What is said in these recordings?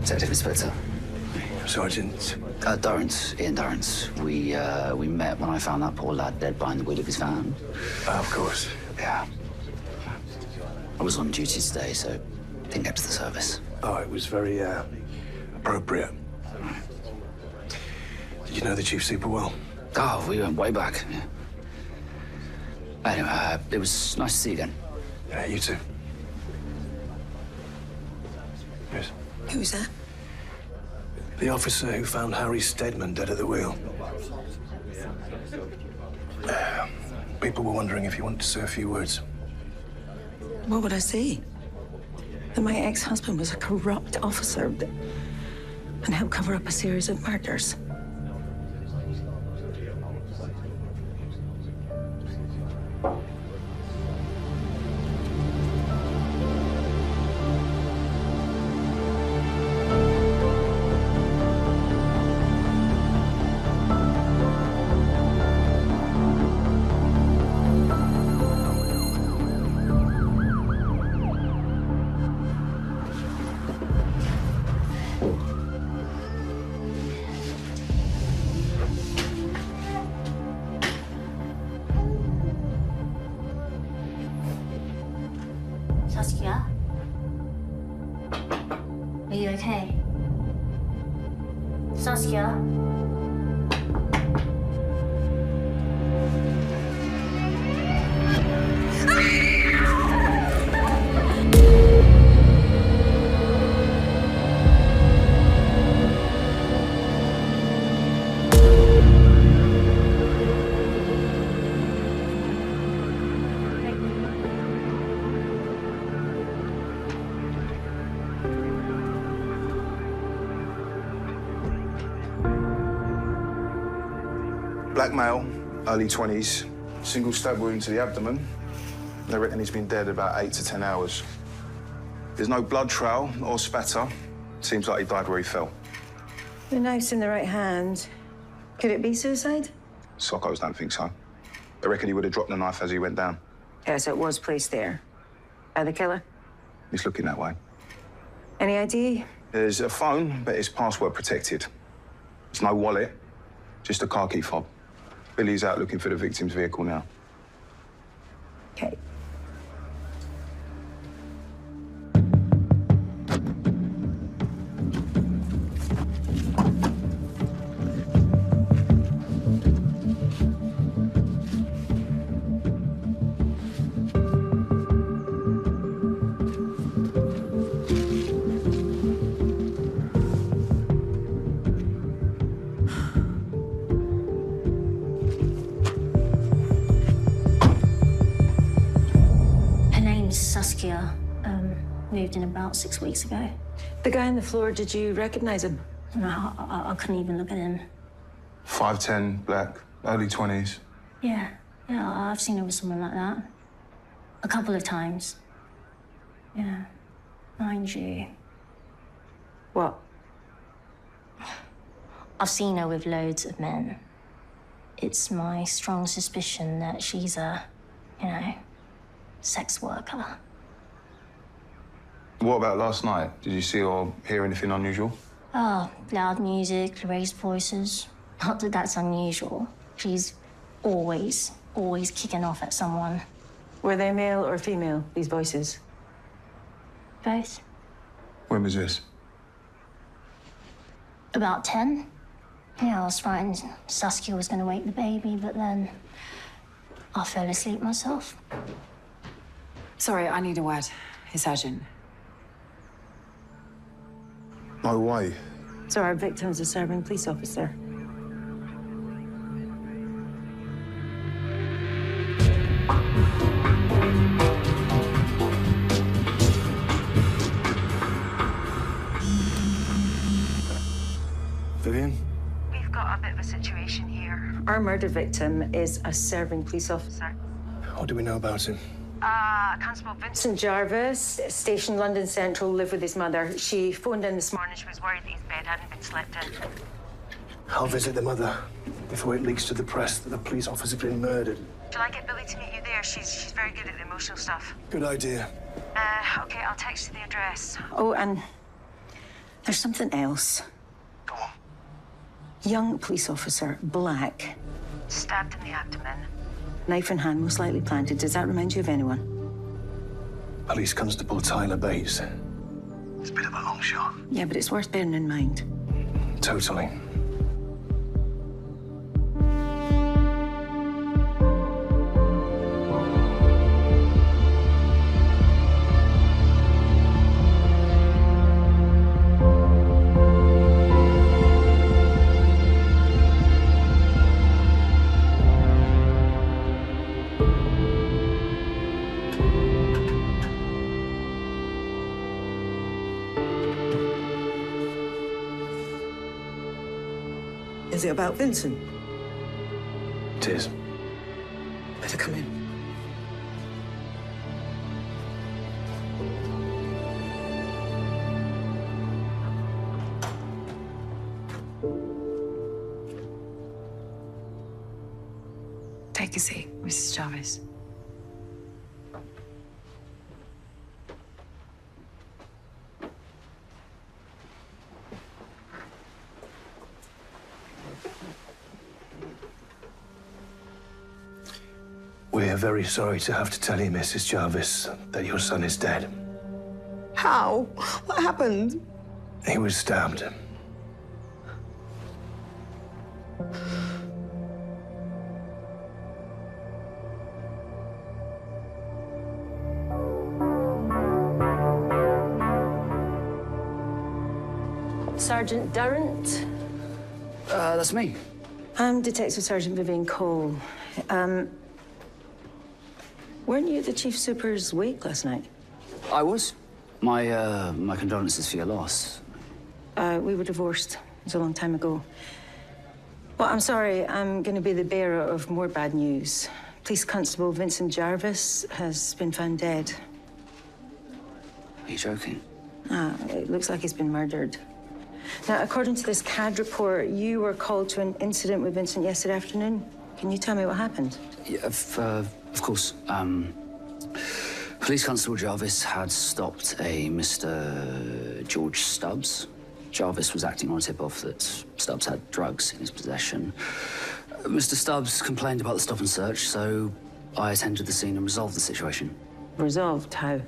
Detective Inspector. Sergeant. Durrance, Ian Durrance. We met when I found that poor lad dead behind the wheel of his van. Of course. Yeah. I was on duty today, so didn't get to the service. Oh, it was very, appropriate. Did you know the chief super well? Oh, we went way back. Yeah. Anyway, it was nice to see you again. Yeah, you too. Yes. Who's that? The officer who found Harry Steadman dead at the wheel. People were wondering if you wanted to say a few words. What would I say? That my ex-husband was a corrupt officer and helped cover up a series of murders. Saskia? Are you okay? Saskia? Black male, early 20s, single stab wound to the abdomen. They reckon he's been dead about 8 to 10 hours. There's no blood trail or spatter. Seems like he died where he fell. The knife's in the right hand. Could it be suicide? Sockos don't think so. They reckon he would have dropped the knife as he went down. Yeah, so it was placed there. By the killer? He's looking that way. Any idea? There's a phone, but it's password protected. There's no wallet, just a car key fob. Billy's out looking for the victim's vehicle now. Okay. Saskia moved in about 6 weeks ago. The guy on the floor, did you recognize him? No, I couldn't even look at him. 5'10", black, early 20s. Yeah, I've seen her with someone like that. A couple of times. Yeah, mind you. What? I've seen her with loads of men. It's my strong suspicion that she's a, sex worker. What about last night? Did you see or hear anything unusual? Oh, loud music, raised voices. Not that that's unusual. She's always kicking off at someone. Were they male or female, these voices? Both. When was this? About 10. Yeah, I was frightened Saskia was going to wake the baby, but then I fell asleep myself. Sorry, I need a word. It's urgent. No way. So our victim's a serving police officer. Vivian? We've got a bit of a situation here. Our murder victim is a serving police officer. What do we know about him? Constable Vincent Jarvis, station London Central, lived with his mother. She phoned in this morning. She was worried that his bed hadn't been slept in. I'll visit the mother before it leaks to the press that the police officer's been murdered. Shall I get Billy to meet you there? She's very good at the emotional stuff. Good idea. Okay, I'll text you the address. Oh, and There's something else. Go on. Young police officer, Black. Stabbed in the abdomen. Knife in hand, most likely planted. Does that remind you of anyone? Police Constable Tyler Bates. It's a bit of a long shot. Yeah, but it's worth bearing in mind. Totally. Is it about Vincent? It is. Better come in. Take a seat, Mrs. Jarvis. We're very sorry to have to tell you, Mrs. Jarvis, that your son is dead. How? What happened? He was stabbed. Sergeant Durrant? That's me. I'm Detective Sergeant Vivian Cole. Weren't you at the Chief Super's wake last night? I was. My condolences for your loss. We were divorced. It was a long time ago. Well, I'm sorry. I'm going to be the bearer of more bad news. Police Constable Vincent Jarvis has been found dead. Are you joking? It looks like he's been murdered. Now, according to this CAD report, you were called to an incident with Vincent yesterday afternoon. Can you tell me what happened? Yeah, of course. Police Constable Jarvis had stopped a Mr. George Stubbs. Jarvis was acting on a tip-off that Stubbs had drugs in his possession. Mr. Stubbs complained about the stop and search, so I attended the scene and resolved the situation. Resolved? How?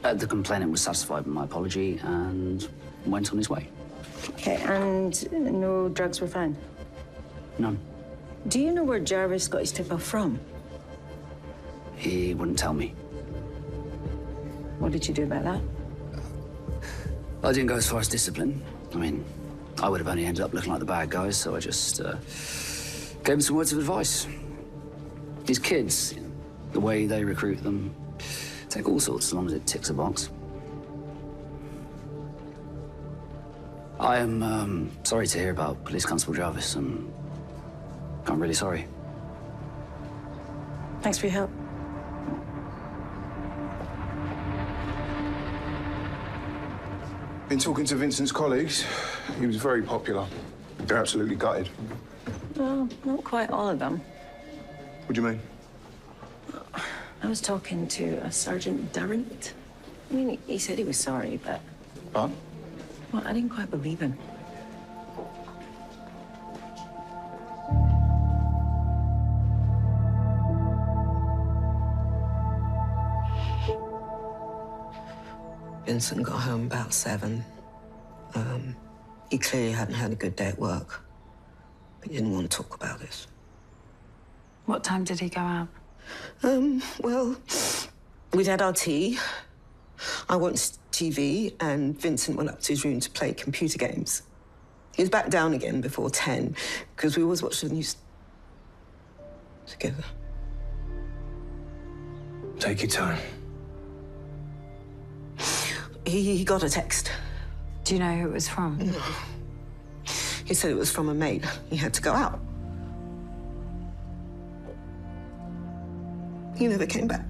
The complainant was satisfied with my apology and went on his way. Okay, and no drugs were found? None. Do you know where Jarvis got his tip-off from? He wouldn't tell me. What did you do about that? I didn't go as far as discipline. I mean, I would have only ended up looking like the bad guys, so I just gave him some words of advice. These kids, the way they recruit them, take all sorts as long as it ticks a box. I am sorry to hear about Police Constable Jarvis. I'm really sorry. Thanks for your help. Been talking to Vincent's colleagues. He was very popular. They're absolutely gutted. Well, not quite all of them. What do you mean? I was talking to a Sergeant Durrant. I mean, he said he was sorry, but... Huh? Well, I didn't quite believe him. Vincent got home about 7. He clearly hadn't had a good day at work. But he didn't want to talk about it. What time did he go out? Well, we'd had our tea. I watched TV, and Vincent went up to his room to play computer games. He was back down again before 10, because we always watched the news together. Take your time. He got a text. Do you know who it was from? No. He said it was from a mate. He had to go out. He never came back.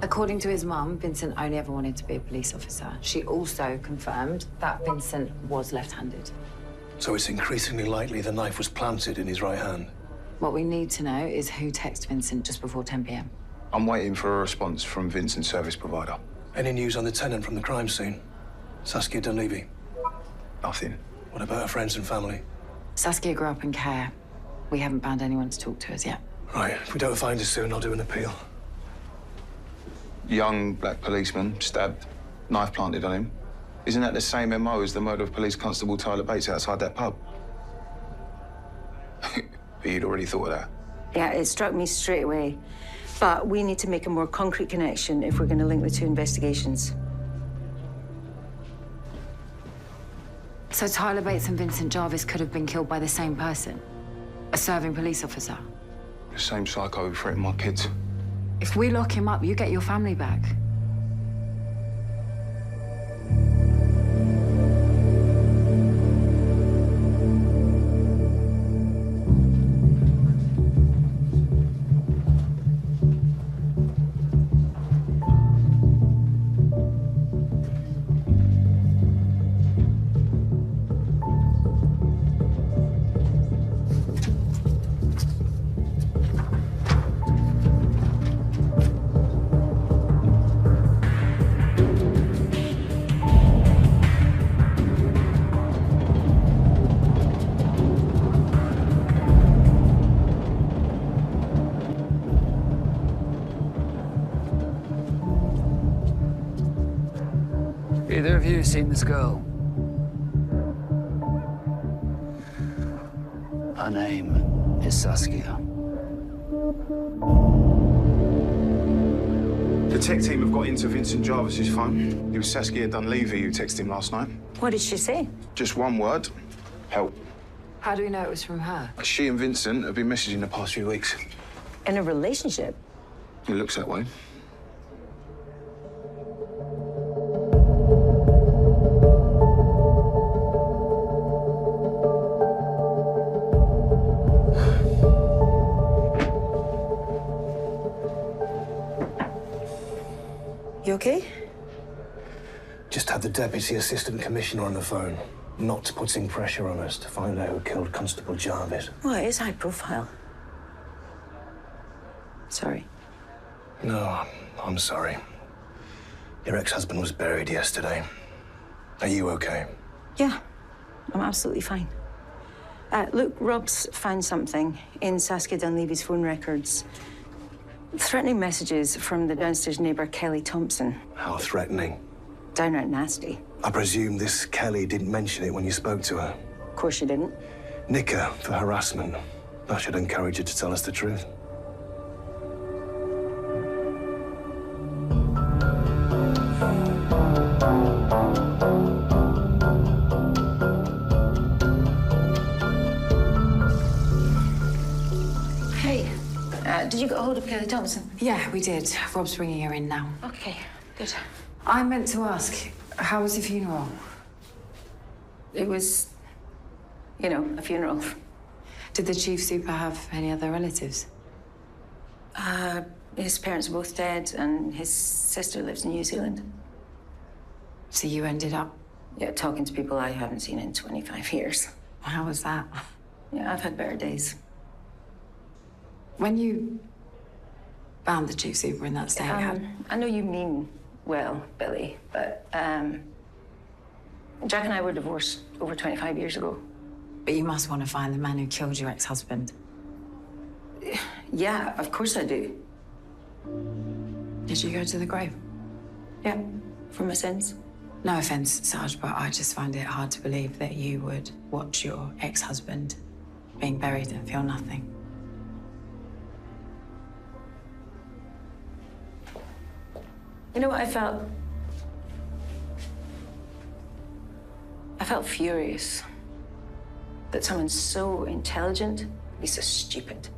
According to his mum, Vincent only ever wanted to be a police officer. She also confirmed that Vincent was left-handed. So it's increasingly likely the knife was planted in his right hand. What we need to know is who texted Vincent just before 10 p.m. I'm waiting for a response from Vincent's service provider. Any news on the tenant from the crime scene? Saskia Dunleavy. Nothing. What about her friends and family? Saskia grew up in care. We haven't found anyone to talk to us yet. Right, if we don't find her soon, I'll do an appeal. Young black policeman stabbed, knife planted on him. Isn't that the same MO as the murder of Police Constable Tyler Bates outside that pub? But you'd already thought of that. Yeah, it struck me straight away. But we need to make a more concrete connection if we're going to link the two investigations. So Tyler Bates and Vincent Jarvis could have been killed by the same person? A serving police officer? The same psycho who threatened my kids. If we lock him up, you get your family back. Either of you seen this girl? Her name is Saskia. The tech team have got into Vincent Jarvis's phone. It was Saskia Dunleavy who texted him last night. What did she say? Just one word: help. How do we know it was from her? She and Vincent have been messaging the past few weeks. In a relationship? It looks that way. You okay? Just had the Deputy Assistant Commissioner on the phone, not putting pressure on us to find out who killed Constable Jarvis. Well, it is high profile. Sorry. No, I'm sorry. Your ex-husband was buried yesterday. Are you okay? Yeah, I'm absolutely fine. Look, Rob's found something in Saskia Dunleavy's phone records. Threatening messages from the downstairs neighbour, Kelly Thompson. How threatening. Downright nasty. I presume this Kelly didn't mention it when you spoke to her. Of course you didn't. Nick her for harassment. I should encourage her to tell us the truth. Hey, did you get a hold of Kelly Thompson? Yeah, we did. Rob's bringing her in now. Okay, good. I meant to ask, how was the funeral? It was, you know, a funeral. Did the chief super have any other relatives? His parents are both dead, and his sister lives in New Zealand. So you ended up... Yeah, talking to people I haven't seen in 25 years. How was that? Yeah, I've had better days. When you found the chief super in that state, I know you mean well, Billy, but Jack and I were divorced over 25 years ago. but you must want to find the man who killed your ex-husband. Yeah, of course I do. Did you go to the grave? Yeah, for my sins. No offense, Sarge, but I just find it hard to believe that you would watch your ex-husband being buried and feel nothing. You know what I felt? I felt furious that someone so intelligent could be so stupid.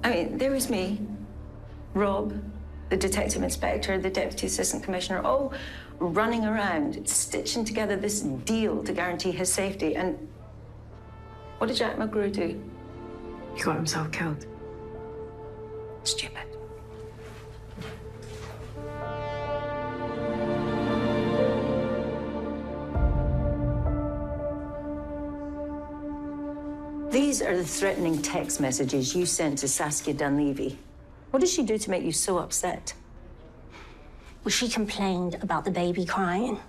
I mean, there was me, Rob, the detective inspector, the deputy assistant commissioner, all running around, stitching together this deal to guarantee his safety. And what did Jack McGrew do? He got himself killed. Stupid. These are the threatening text messages you sent to Saskia Dunleavy. What did she do to make you so upset? Well, she complained about the baby crying.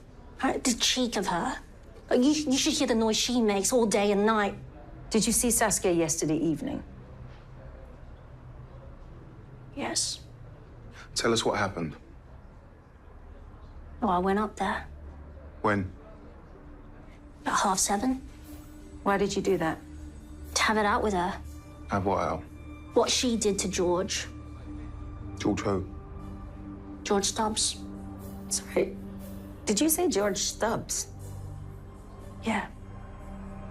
The cheek of her. You should hear the noise she makes all day and night. Did you see Saskia yesterday evening? Yes. Tell us what happened. Oh, I went up there When? about 7:30 Why did you do that? to have it out with her. Have what out? What she did to George. George who? George Stubbs. Sorry. Did you say George Stubbs? Yeah.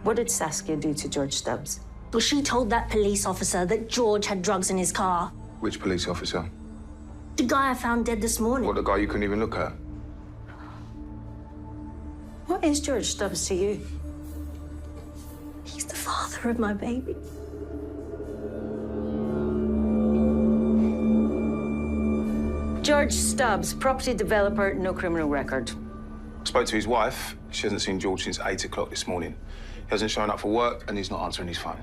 What did Saskia do to George Stubbs? Well, she told that police officer that George had drugs in his car. Which police officer? The guy I found dead this morning. What, the guy you couldn't even look at? What is George Stubbs to you? He's the father of my baby. George Stubbs, property developer, no criminal record. Spoke to his wife. She hasn't seen George since 8 o'clock this morning. He hasn't shown up for work and he's not answering his phone.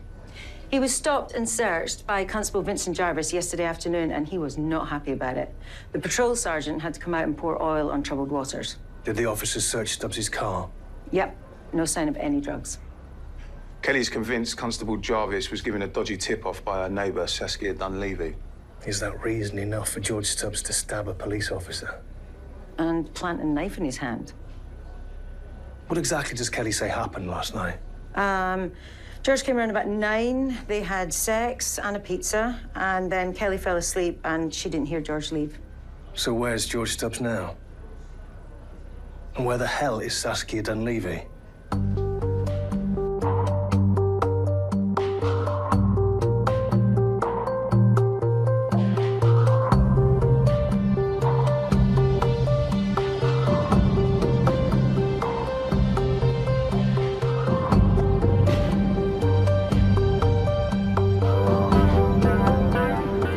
He was stopped and searched by Constable Vincent Jarvis yesterday afternoon, and he was not happy about it. The patrol sergeant had to come out and pour oil on troubled waters. Did the officers search Stubbs' car? Yep, no sign of any drugs. Kelly's convinced Constable Jarvis was given a dodgy tip-off by her neighbour, Saskia Dunleavy. Is that reason enough for George Stubbs to stab a police officer? And plant a knife in his hand. What exactly does Kelly say happened last night? George came around about 9. They had sex and a pizza, and then Kelly fell asleep and she didn't hear George leave. So where's George Stubbs now? And where the hell is Saskia Dunleavy?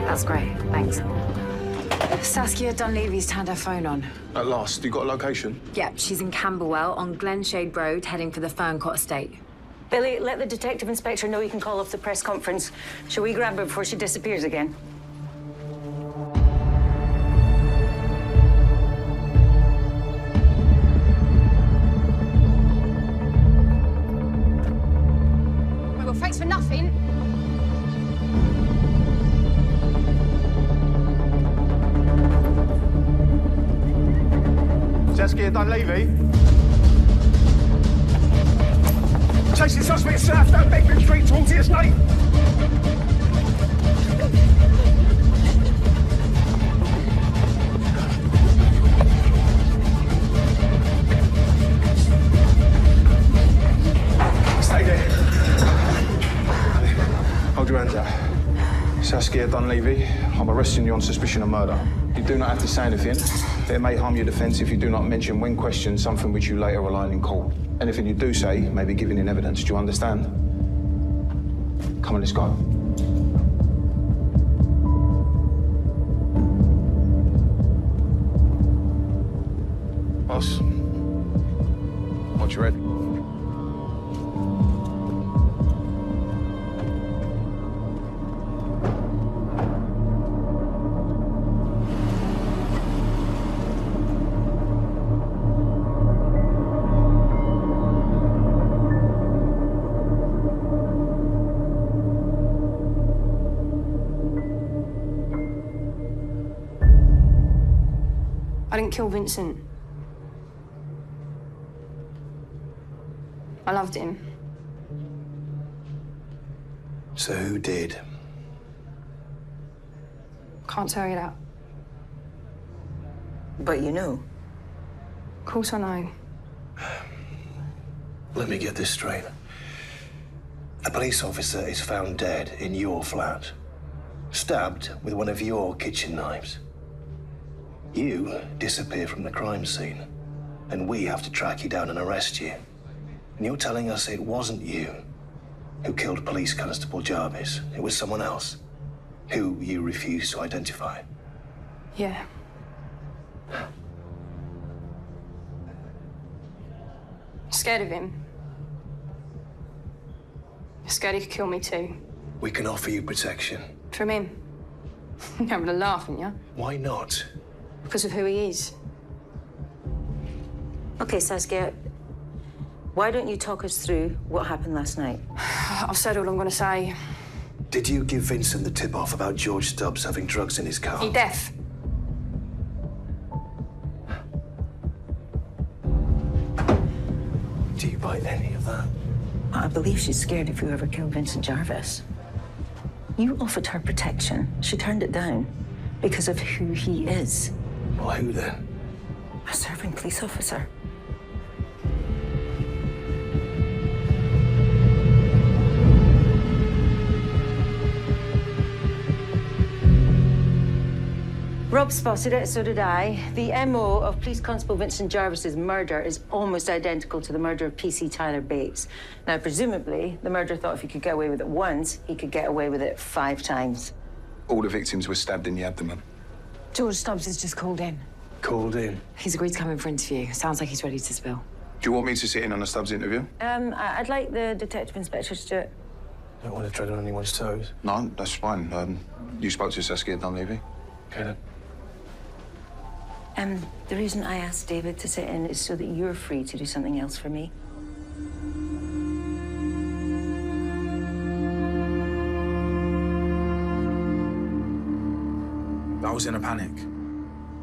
That's great, thanks. Saskia Dunleavy's turned her phone on. At last, you got a location? Yep, she's in Camberwell on Glenshade Road, heading for the Ferncott estate. Billy, let the detective inspector know you can call off the press conference. Shall we grab her before she disappears again? Well, thanks for nothing. Saskia Dunleavy? Chasing suspect south down Beckman Street towards the estate. Stay there. Hold your hands out. Saskia Dunleavy, I'm arresting you on suspicion of murder. You do not have to say anything. It may harm your defence if you do not mention when questioned something which you later rely on in court. Anything you do say may be given in evidence. Do you understand? Come on, let's go. Boss, once you're ready. I didn't kill Vincent. I loved him. So who did? Can't tell you that. But you know. Of course I know. Let me get this straight. A police officer is found dead in your flat, stabbed with one of your kitchen knives. You disappear from the crime scene, and we have to track you down and arrest you. And you're telling us it wasn't you who killed Police Constable Jarvis. It was someone else, who you refused to identify. Yeah. Scared of him. Scared he could kill me too. We can offer you protection. From him. You're having a laugh, aren't you? Why not? Because of who he is. Okay, Saskia, why don't you talk us through what happened last night? I've said all I'm going to say. Did you give Vincent the tip-off about George Stubbs having drugs in his car? He deaf. Do you buy any of that? I believe she's scared if you ever kill Vincent Jarvis. You offered her protection. She turned it down because of who he is. Well, who then? A serving police officer. Rob spotted it, so did I. The MO of Police Constable Vincent Jarvis's murder is almost identical to the murder of PC Tyler Bates. Now, presumably, the murderer thought if he could get away with it once, he could get away with it 5 times. All the victims were stabbed in the abdomen. George Stubbs is just called in. Called in? He's agreed to come in for interview. Sounds like he's ready to spill. Do you want me to sit in on a Stubbs interview? I'd like the detective inspector to do it. Don't want to tread on anyone's toes. No, that's fine. You spoke to Saskia Dunleavy? Okay, then. The reason I asked David to sit in is so that you're free to do something else for me. I was in a panic.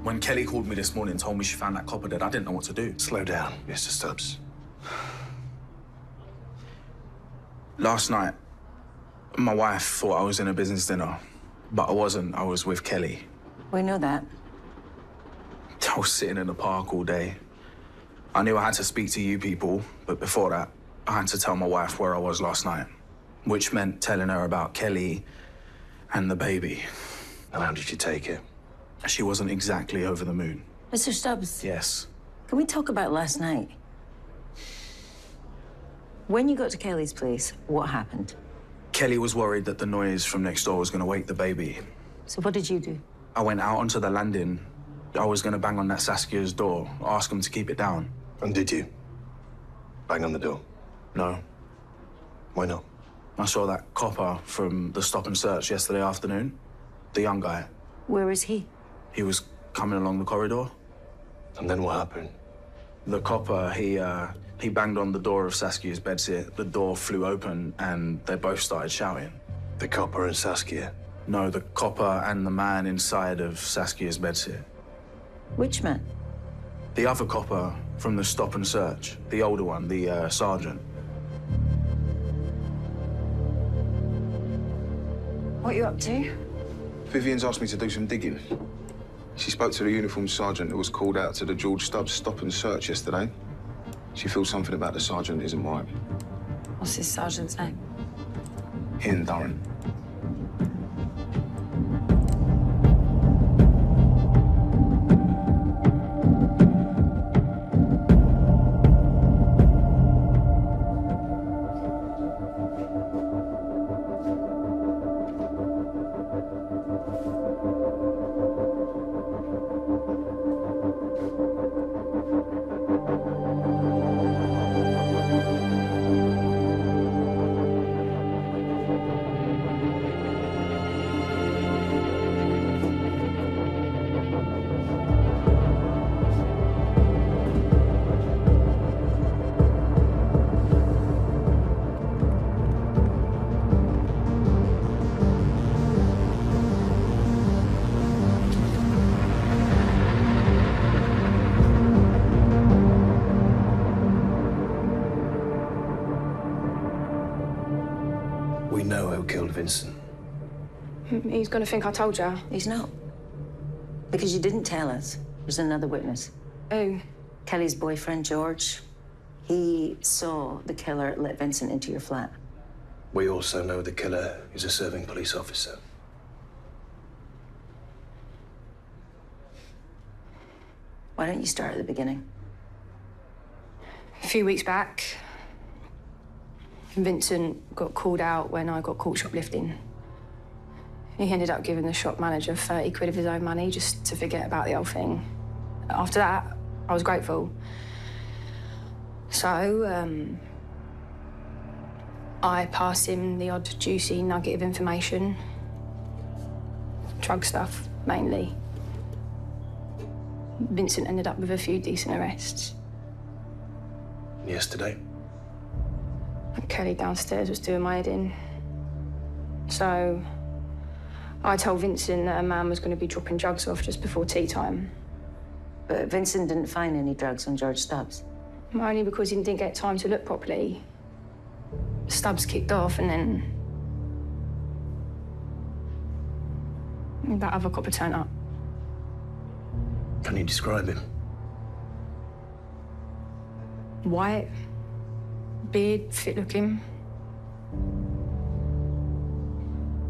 When Kelly called me this morning and told me she found that copper dead, I didn't know what to do. Slow down, Mr. Stubbs. Last night, my wife thought I was in a business dinner, but I wasn't. I was with Kelly. We know that. I was sitting in the park all day. I knew I had to speak to you people, but before that, I had to tell my wife where I was last night, which meant telling her about Kelly and the baby. And how did you take it? She wasn't exactly over the moon. Mr. Stubbs, Yes. can we talk about last night? When you got to Kelly's place, what happened? Kelly was worried that the noise from next door was going to wake the baby. So what did you do? I went out onto the landing. I was going to bang on that Saskia's door, ask him to keep it down. And did you? Bang on the door? No. Why not? I saw that copper from the stop and search yesterday afternoon. The young guy. Where is he? He was coming along the corridor. And then what happened? The copper, he banged on the door of Saskia's bedsit. The door flew open and they both started shouting. The copper and Saskia? No, the copper and the man inside of Saskia's bedsit. Which man? The other copper from the stop and search. The older one, the sergeant. What are you up to? Vivian's asked me to do some digging. She spoke to the uniformed sergeant who was called out to the George Stubbs stop and search yesterday. She feels something about the sergeant isn't right. What's his sergeant's name? Ian Durran. We know who killed Vincent. He's going to think I told you. He's not. Because you didn't tell us. There's another witness. Who? Kelly's boyfriend, George. He saw the killer let Vincent into your flat. We also know the killer is a serving police officer. Why don't you start at the beginning? A few weeks back, Vincent got called out when I got caught shoplifting. He ended up giving the shop manager 30 quid of his own money just to forget about the whole thing. After that, I was grateful. So, I pass him the odd juicy nugget of information. Drug stuff, mainly. Vincent ended up with a few decent arrests. Yesterday? Kelly downstairs was doing my head in. So I told Vincent that a man was going to be dropping drugs off just before tea time. But Vincent didn't find any drugs on George Stubbs. Only because he didn't get time to look properly. Stubbs kicked off and then that other copper turned up. Can you describe him? White, beard, fit looking.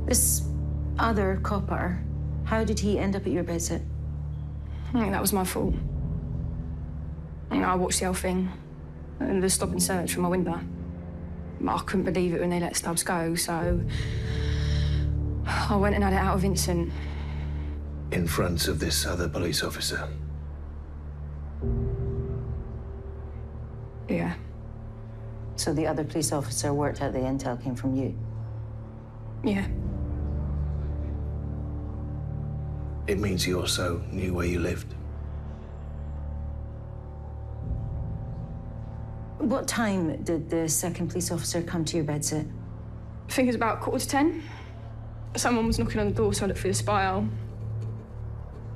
This other copper, how did he end up at your bedside? I think that was my fault. I watched the whole thing and the stop and search from my window. I couldn't believe it when they let Stubbs go, so I went and had it out with Vincent. In front of this other police officer? Yeah. So the other police officer worked out the intel came from you? Yeah. It means he also knew where you lived. What time did the second police officer come to your bedsit? I think it was about 10:15. Someone was knocking on the door, so I looked through the spile.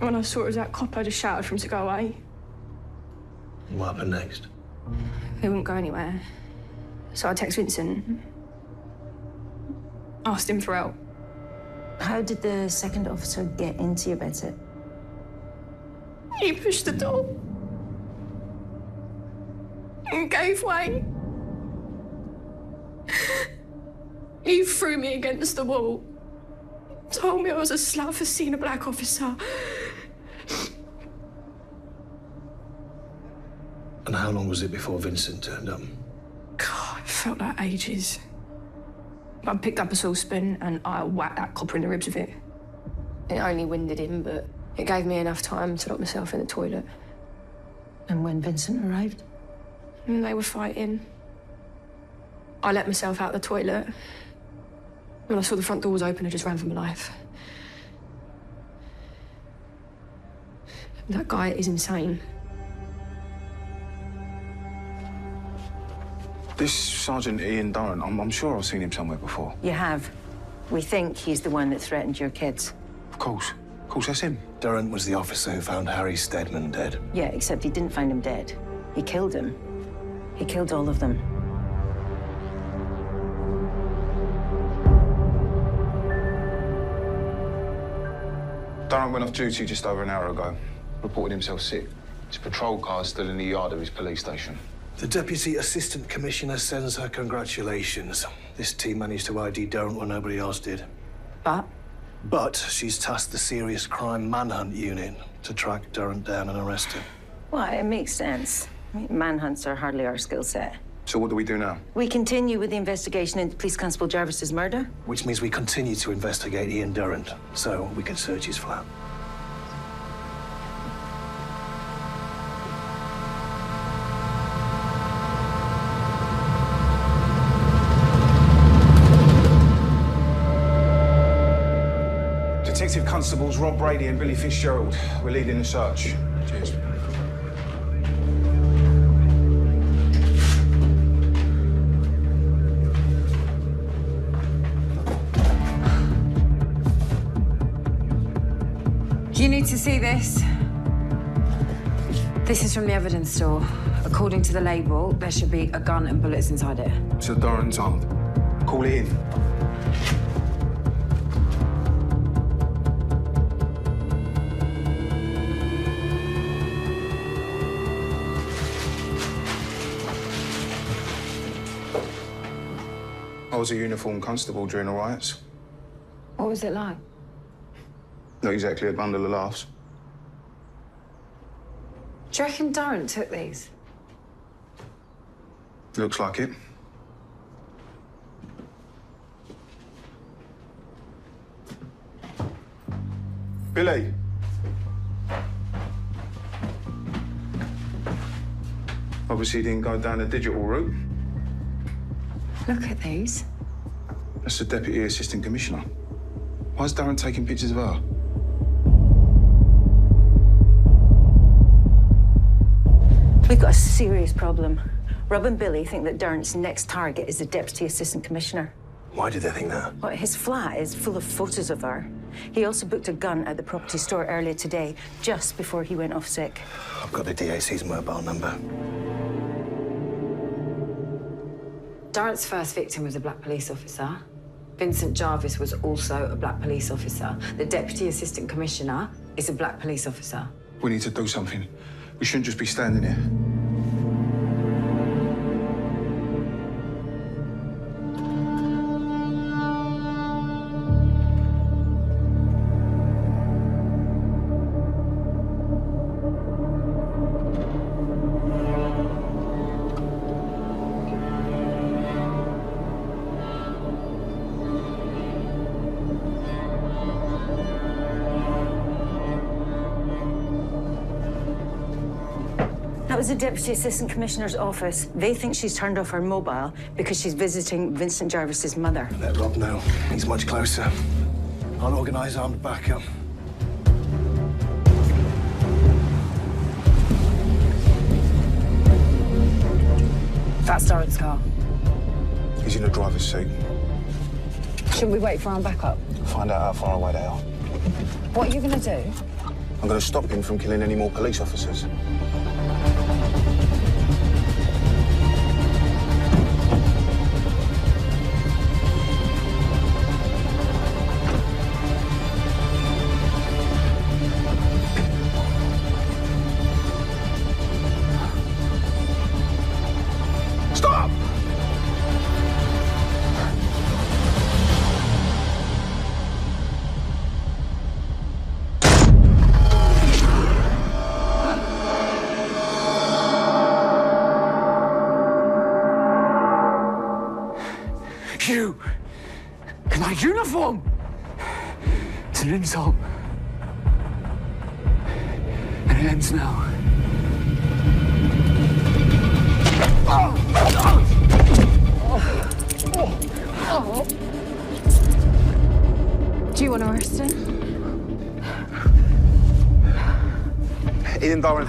When I saw it was that cop, I just shouted for him to go away. What happened next? He wouldn't go anywhere. So I texted Vincent. Asked him for help. How did the second officer get into your bedsit? He pushed the door. And gave way. He threw me against the wall. Told me I was a slut for seeing a black officer. And how long was it before Vincent turned up? God, it felt like ages. I picked up a saucepan and I whacked that copper in the ribs with it. It only winded him, but it gave me enough time to lock myself in the toilet. And when Vincent arrived? And they were fighting. I let myself out the toilet. When I saw the front door was open, I just ran for my life. That guy is insane. This Sergeant Ian Durrant, I'm sure I've seen him somewhere before. You have. We think he's the one that threatened your kids. Of course, that's him. Durrant was the officer who found Harry Steadman dead. Yeah, except he didn't find him dead. He killed him. He killed all of them. Durrant went off duty just over an hour ago. Reported himself sick. His patrol car's still in the yard of his police station. The Deputy Assistant Commissioner sends her congratulations. This team managed to ID Durrant when nobody else did. But she's tasked the Serious Crime Manhunt Unit to track Durrant down and arrest him. Well, it makes sense. I mean, manhunts are hardly our skill set. So what do we do now? We continue with the investigation into Police Constable Jarvis's murder. Which means we continue to investigate Ian Durrant, so we can search his flat. Detective Constables Rob Brady and Billy Fitzgerald. We're leading the search. Cheers. You need to see this. This is from the evidence store. According to the label, there should be a gun and bullets inside it. So Durrant's armed. Call it in. I was a uniformed constable during the riots. What was it like? Not exactly a bundle of laughs. Do you reckon Durrant took these? Looks like it. Billy. Obviously didn't go down the digital route. Look at these. That's the Deputy Assistant Commissioner. Why's Darren taking pictures of her? We've got a serious problem. Rob and Billy think that Darren's next target is the Deputy Assistant Commissioner. Why do they think that? Well, his flat is full of photos of her. He also booked a gun at the property store earlier today, just before he went off sick. I've got the DAC's mobile number. Darren's first victim was a black police officer. Vincent Jarvis was also a black police officer. The Deputy Assistant Commissioner is a black police officer. We need to do something. We shouldn't just be standing here. That was the Deputy Assistant Commissioner's office. They think she's turned off her mobile because she's visiting Vincent Jarvis's mother. Let Rob know. He's much closer. I'll organise armed backup. That's Darren's car. He's in the driver's seat. Shouldn't we wait for our backup? Find out how far away they are. What are you going to do? I'm going to stop him from killing any more police officers. Stop! You! In my uniform! It's an insult. And it ends now. Do you want to arrest him? Ian Darren,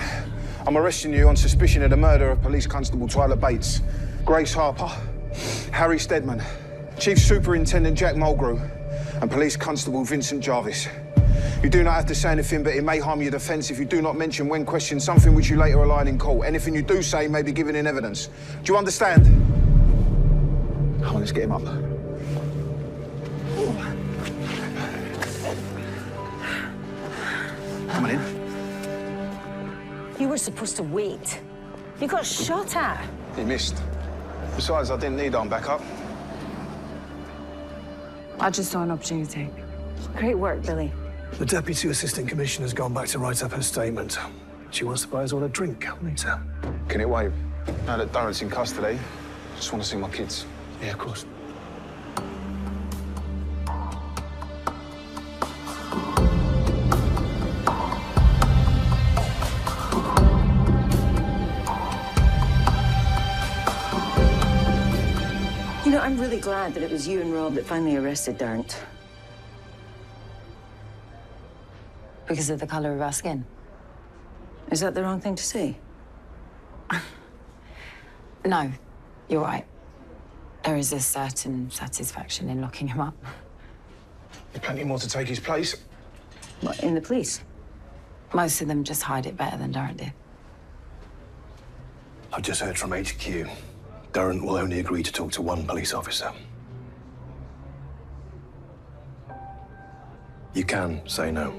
I'm arresting you on suspicion of the murder of Police Constable Tyler Bates, Grace Harper, Harry Steadman, Chief Superintendent Jack Mulgrew, and Police Constable Vincent Jarvis. You do not have to say anything, but it may harm your defence if you do not mention when questioned something which you later align in court. Anything you do say may be given in evidence. Do you understand? Come on, let's get him up. Come on in. You were supposed to wait. You got shot at. He missed. Besides, I didn't need armed backup. I just saw an opportunity. Great work, Billy. The Deputy Assistant Commissioner's gone back to write up her statement. She wants to buy us all a drink, later. Can it wait? Now that Darren's in custody, I just want to see my kids. Yeah, of course. You know, I'm really glad that it was you and Rob that finally arrested Darren. Because of the colour of our skin. Is that the wrong thing to say? No, you're right. There is a certain satisfaction in locking him up. There's plenty more to take his place. What, in the police? Most of them just hide it better than Darren did. I've just heard from HQ. Darren will only agree to talk to one police officer. You can say no.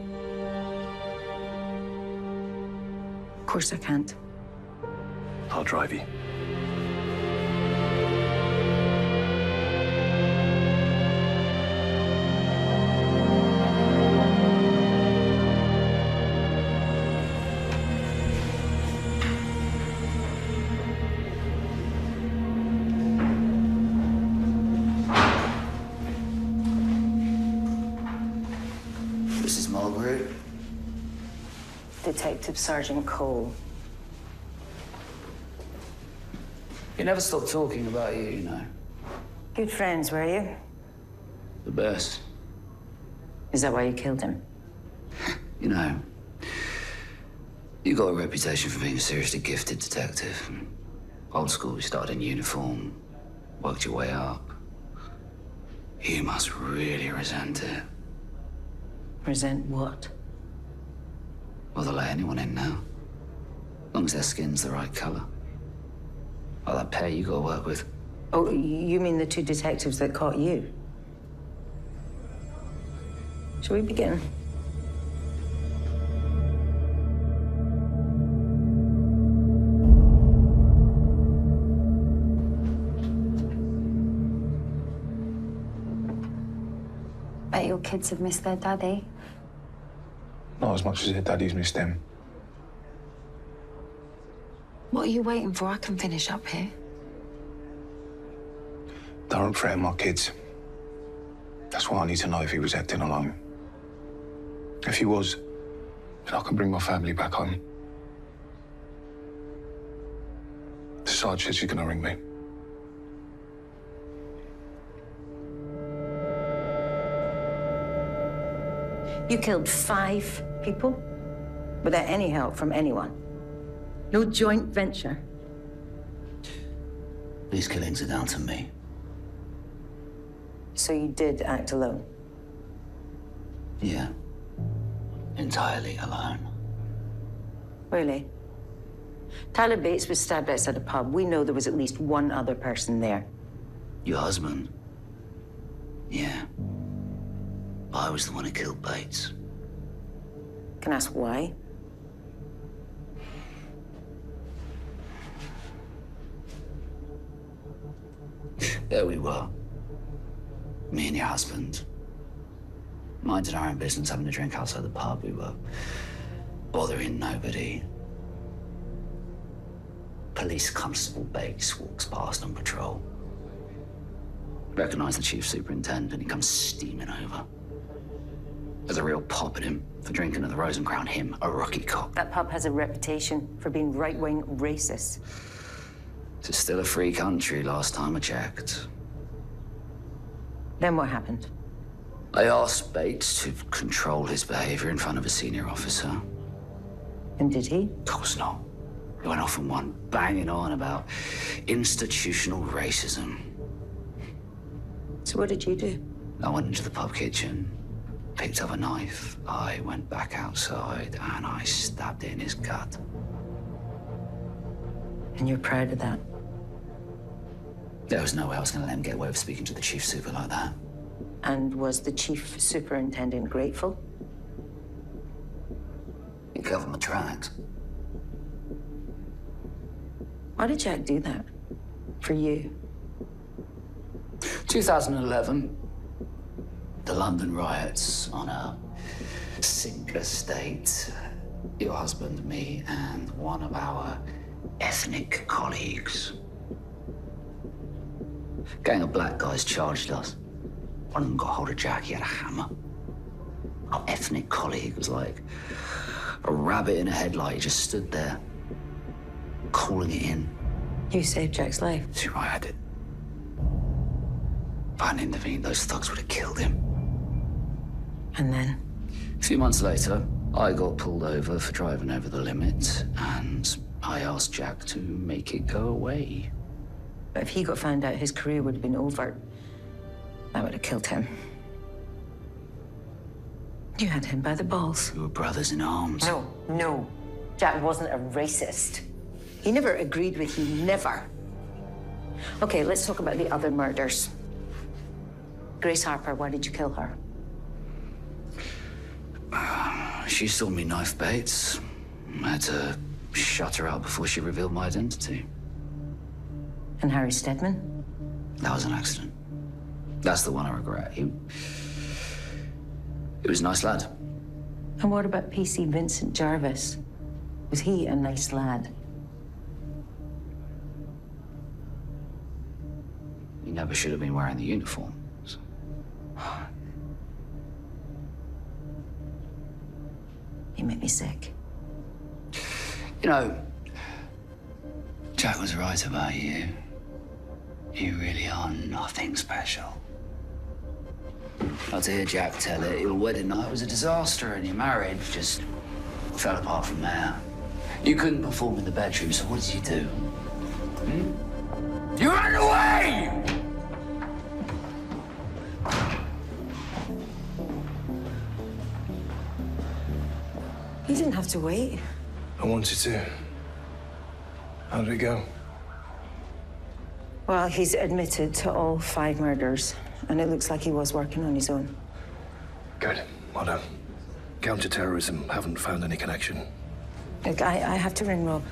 Of course I can't. I'll drive you. This is Mulgrew. Detective Sergeant Cole. You never stop talking about you know. Good friends, were you? The best. Is that why you killed him? You know, you got a reputation for being a seriously gifted detective. Old school, you started in uniform, worked your way up. You must really resent it. Resent what? Well, they'll let anyone in now. As long as their skin's the right color. Like that pair you gotta work with. Oh, you mean the two detectives that caught you? Shall we begin? Bet your kids have missed their daddy. Not as much as their daddy's missed them. What are you waiting for? I can finish up here. Don't threaten my kids. That's why I need to know if he was acting alone. If he was, then I can bring my family back home. Sarge said she's gonna ring me. You killed 5 people without any help from anyone. No joint venture. These killings are down to me. So you did act alone? Yeah. Entirely alone. Really? Tyler Bates was stabbed outside a pub. We know there was at least one other person there. Your husband? Yeah. I was the one who killed Bates. Can I ask why? There we were. Me and your husband. Minding our own business, having a drink outside the pub. We were bothering nobody. Police Constable Bates walks past on patrol. Recognise the chief superintendent. He comes steaming over. There's a real pop at him for drinking at the Rose and Crown. Him, a rookie cop. That pub has a reputation for being right-wing racist. It's still a free country last time I checked. Then what happened? I asked Bates to control his behavior in front of a senior officer. And did he? Of course not. He went off on one, banging on about institutional racism. So what did you do? I went into the pub kitchen, picked up a knife. I went back outside and I stabbed it in his gut. And you're proud of that? There was no way I was going to let him get away with speaking to the chief super like that. And was the chief superintendent grateful? He covered my tracks. Why did Jack do that? For you? 2011, the London riots on a Sink estate. Your husband, me, and one of our ethnic colleagues. Gang of black guys charged us. One of them got hold of Jack, he had a hammer. Our ethnic colleague was like a rabbit in a headlight. He just stood there, calling it in. You saved Jack's life. See, right, I did. If I hadn't intervened, those thugs would have killed him. And then? A few months later, I got pulled over for driving over the limit, and I asked Jack to make it go away. But if he got found out, his career would have been over. I would have killed him. You had him by the balls. We were brothers in arms. No. Jack wasn't a racist. He never agreed with you, never. Okay, let's talk about the other murders. Grace Harper, why did you kill her? She saw me knife Bates. I had to shut her out before she revealed my identity. And Harry Stedman? That was an accident. That's the one I regret. He was a nice lad. And what about PC Vincent Jarvis? Was he a nice lad? He never should have been wearing the uniform. You make me sick. You know, Jack was right about you. You really are nothing special. Now, to hear Jack tell it, your wedding night was a disaster and your marriage just fell apart from there. You couldn't perform in the bedroom, so what did you do? You ran away! You didn't have to wait. I wanted to. How did it go? Well, he's admitted to all 5 murders, and it looks like he was working on his own. Good. Well done. Counter-terrorism haven't found any connection. Look, I have to ring Rob.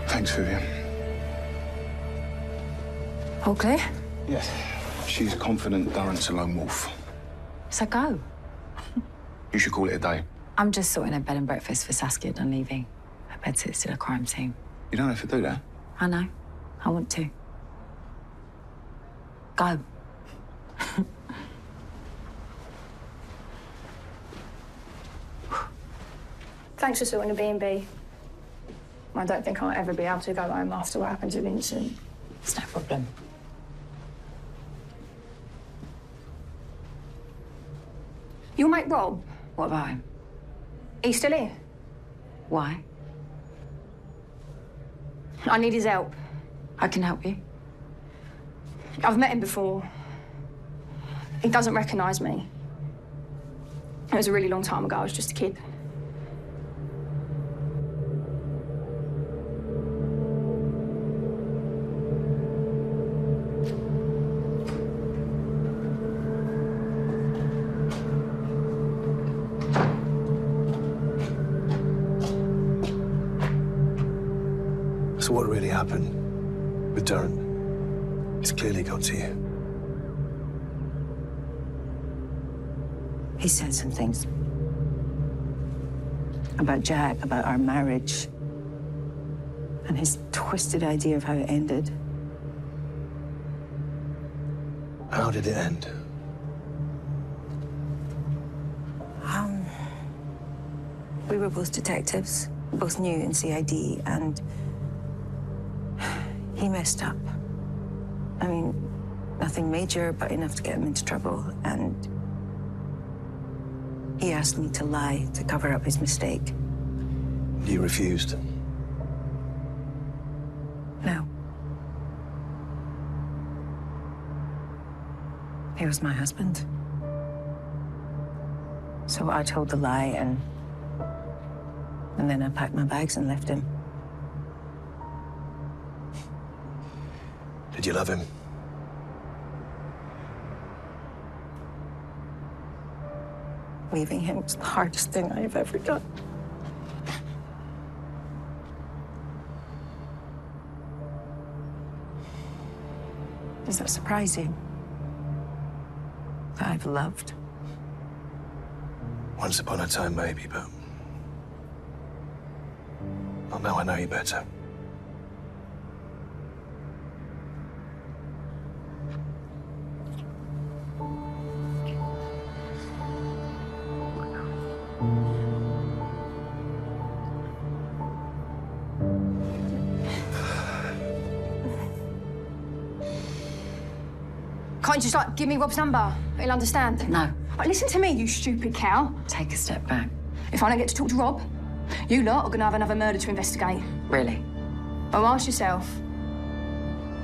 Thanks, Vivian. All clear? Yes. She's confident Durrant's a lone wolf. So go. You should call it a day. I'm just sorting a bed and breakfast for Saskia and leaving. Her bed sits to the crime scene. You don't have to do that. I know. I want to. Go. Thanks for sorting the B&B. I don't think I'll ever be able to go home after what happened to Vincent. It's no problem. Your mate Rob, What about him? he's still here. Why? I need his help. I can help you. I've met him before. He doesn't recognise me. It was a really long time ago. I was just a kid. So what really happened with Durrant? It's clearly got to you. He said some things about Jack, about our marriage, and his twisted idea of how it ended. How did it end? We were both detectives, both new in CID, and he messed up. I mean, nothing major, but enough to get him into trouble, and he asked me to lie to cover up his mistake. You refused. No. He was my husband. So I told the lie, and then I packed my bags and left him. Did you love him? Leaving him was the hardest thing I have ever done. Does that surprise you? That I've loved? Once upon a time, maybe, but... Well, now I know you better. Can't you just, like, give me Rob's number? He'll understand. No. Right, listen to me, you stupid cow. Take a step back. If I don't get to talk to Rob, you lot are gonna have another murder to investigate. Really? Well, ask yourself.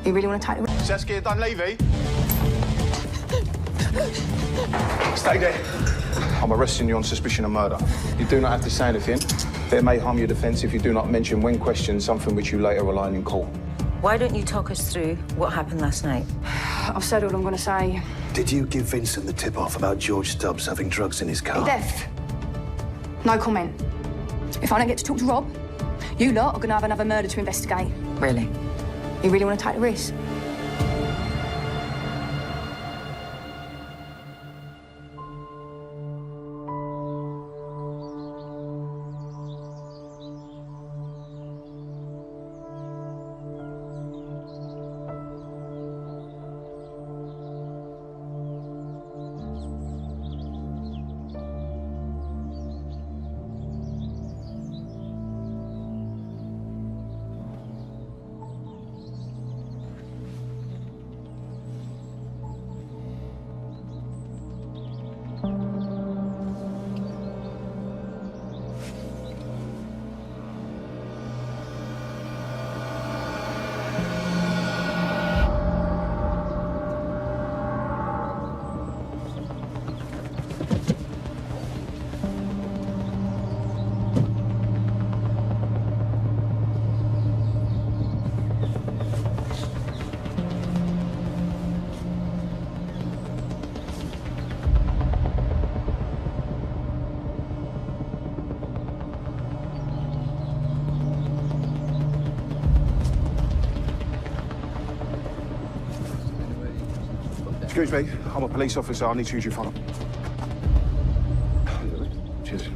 You really want to take the... Saskia Dunleavy? Stay there. I'm arresting you on suspicion of murder. You do not have to say anything. It may harm your defence if you do not mention when questioned something which you later rely on in court. Why don't you talk us through what happened last night? I've said all I'm gonna say. Did you give Vincent the tip-off about George Stubbs having drugs in his car? Death. No comment. If I don't get to talk to Rob, you lot are gonna have another murder to investigate. Really? You really want to take the risk? Excuse me, I'm a police officer. I need to use your phone. Cheers.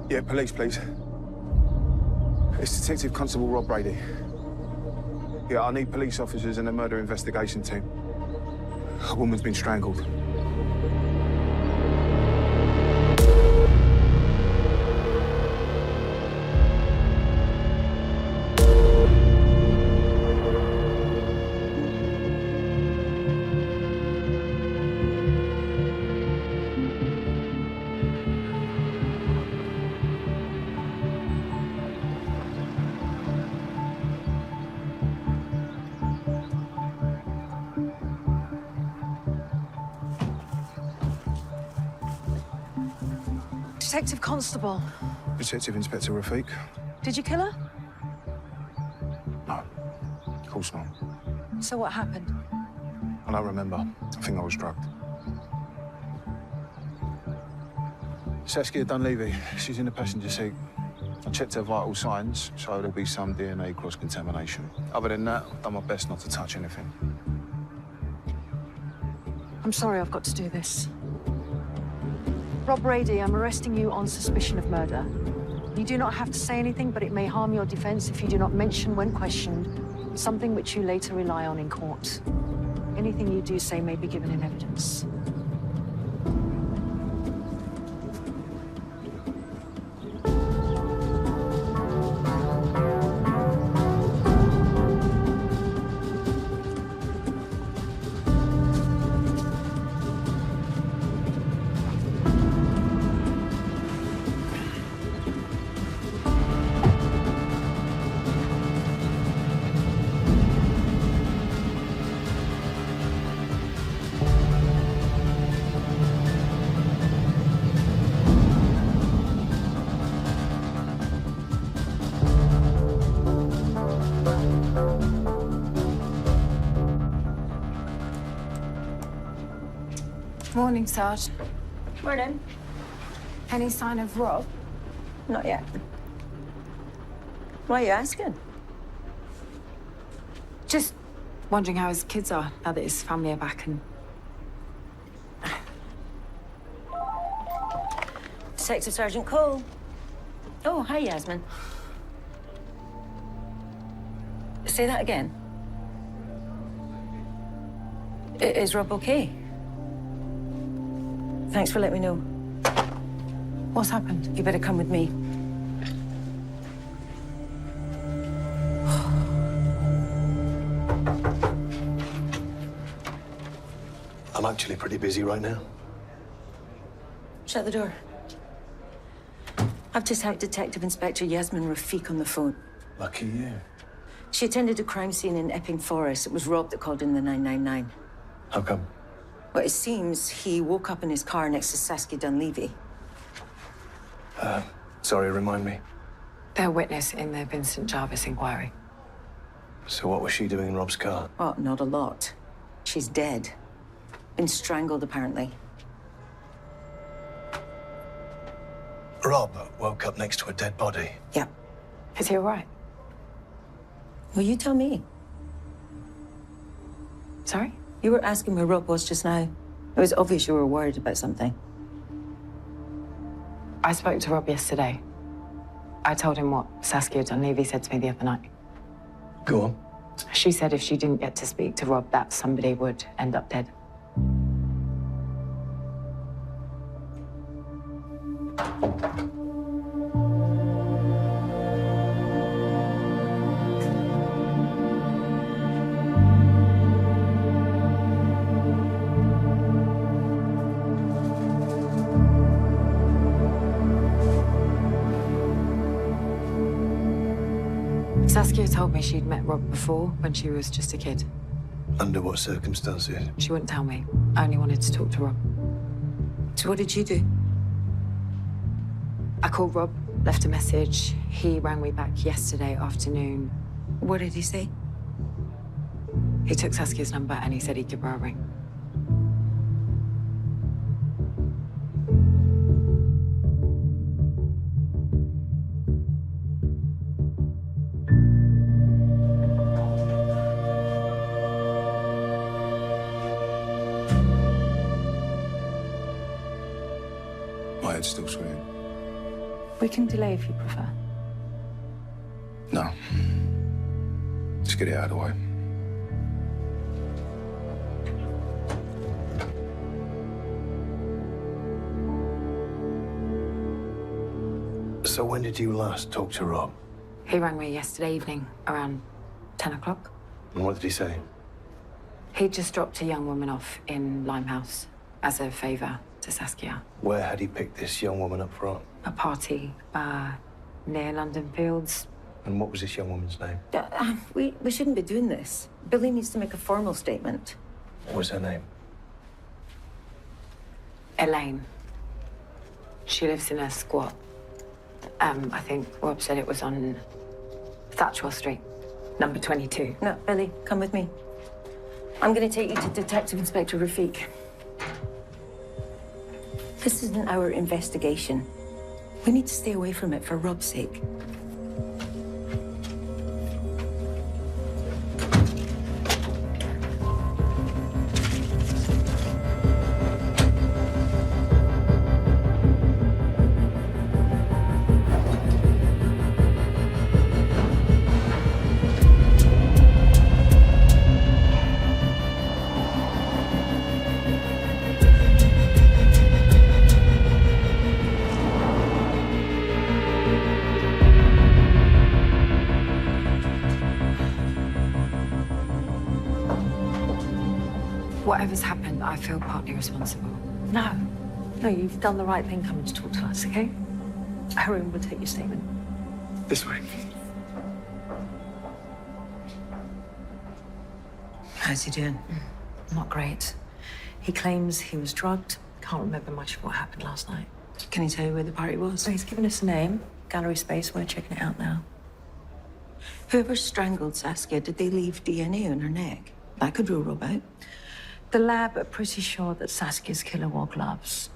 Yeah, police, please. It's Detective Constable Rob Brady. Yeah, I need police officers and a murder investigation team. A woman's been strangled. Detective Constable, Detective Inspector Rafiq? did you kill her? No, of course not. So what happened? I don't remember. I think I was drugged. Saskia Dunleavy, she's in the passenger seat. I checked her vital signs, so there'll be some DNA cross-contamination. Other than that, I've done my best not to touch anything. I'm sorry I've got to do this. Rob Brady, I'm arresting you on suspicion of murder. You do not have to say anything, but it may harm your defense if you do not mention when questioned something which you later rely on in court. Anything you do say may be given in evidence. Morning, Sarge. Morning. Any sign of Rob? Not yet. Why are you asking? Just wondering how his kids are now that his family are back and... Detective Sergeant Cole. Oh, hi, Yasmin. Say that again. Is Rob okay? Thanks for letting me know. What's happened? You better come with me. I'm actually pretty busy right now. Shut the door. I've just had Detective Inspector Yasmin Rafiq on the phone. Lucky you. She attended a crime scene in Epping Forest. It was Rob that called in the 999. How come? Well, it seems he woke up in his car next to Saskia Dunleavy. Sorry, remind me. They're a witness in the Vincent Jarvis inquiry. So what was she doing in Rob's car? Oh, not a lot. She's dead. Been strangled, apparently. Rob woke up next to a dead body. Yep. Is he all right? Well, you tell me. Sorry? You were asking where Rob was just now. It was obvious you were worried about something. I spoke to Rob yesterday. I told him what Saskia Dunleavy said to me the other night. Go on. She said if she didn't get to speak to Rob, that somebody would end up dead. Saskia told me she'd met Rob before when she was just a kid. Under what circumstances? She wouldn't tell me. I only wanted to talk to Rob. So what did you do? I called Rob, left a message. He rang me back yesterday afternoon. What did he say? He took Saskia's number and he said he'd give her a ring. My head's still swimming. We can delay if you prefer. No. Just get it out of the way. So when did you last talk to Rob? He rang me yesterday evening around 10 o'clock. And what did he say? He just dropped a young woman off in Limehouse as a favour to Saskia. Where had he picked this young woman up from? A party near London Fields. And what was this young woman's name? We shouldn't be doing this. Billy needs to make a formal statement. What was her name? Elaine. She lives in a squat. I think Rob said it was on Thatchwell Street, number 22. No, Billy, come with me. I'm going to take you to Detective Inspector Rafiq. This isn't our investigation. We need to stay away from it for Rob's sake. Whatever's happened, I feel partly responsible. No. No, you've done the right thing coming to talk to us, okay? Aaron will take your statement. This way. How's he doing? Not great. He claims he was drugged. Can't remember much of what happened last night. Can he tell you where the party was? So he's given us a name, Gallery Space. We're checking it out now. Whoever strangled Saskia, did they leave DNA on her neck? That could rule Rob out. The lab are pretty sure that Saskia's killer wore gloves.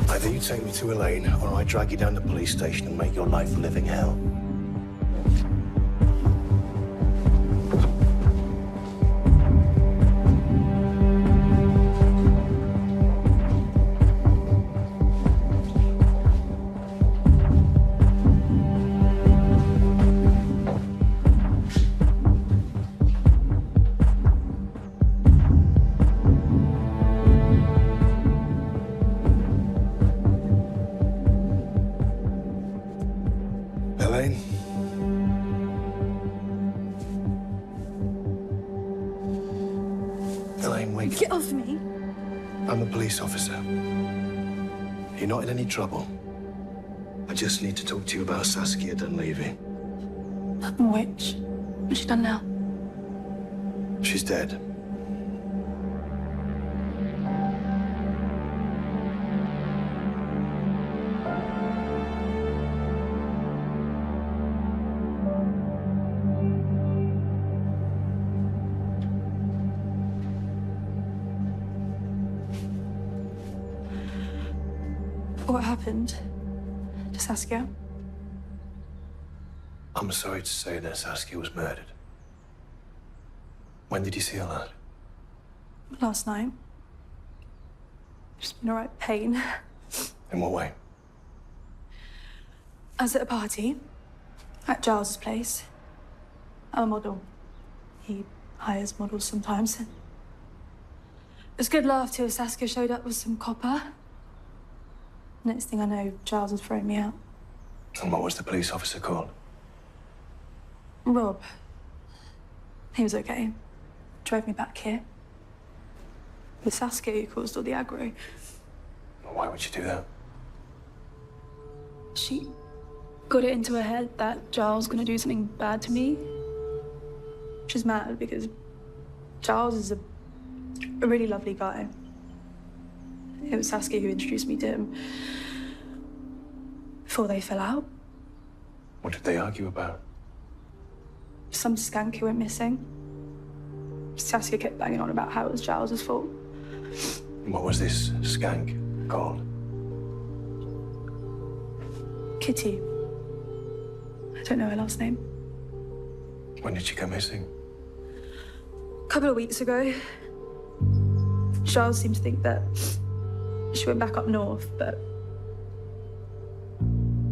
Either you take me to Elaine, or I drag you down to the police station and make your life a living hell. Elaine? Elaine, wake up. Get off me. I'm a police officer. You're not in any trouble. I just need to talk to you about Saskia Dunleavy. Which? What's she done now? She's dead. What happened to Saskia? I'm sorry to say that Saskia was murdered. When did you see her last? Last night. Just been a right pain. In what way? I was at a party at Giles's place. I'm a model. He hires models sometimes. It was a good laugh till Saskia showed up with some copper. Next thing I know, Giles was throwing me out. And what was the police officer called? Rob. He was okay. Drove me back here. With Saskia, who caused all the aggro. Why would you do that? She got it into her head that Giles was going to do something bad to me. Which is mad because Giles is a really lovely guy. It was Saskia who introduced me to him before they fell out. What did they argue about? Some skank who went missing. Saskia kept banging on about how it was Giles' fault. What was this skank called? Kitty. I don't know her last name. When did she go missing? A couple of weeks ago. Giles seemed to think that she went back up north, but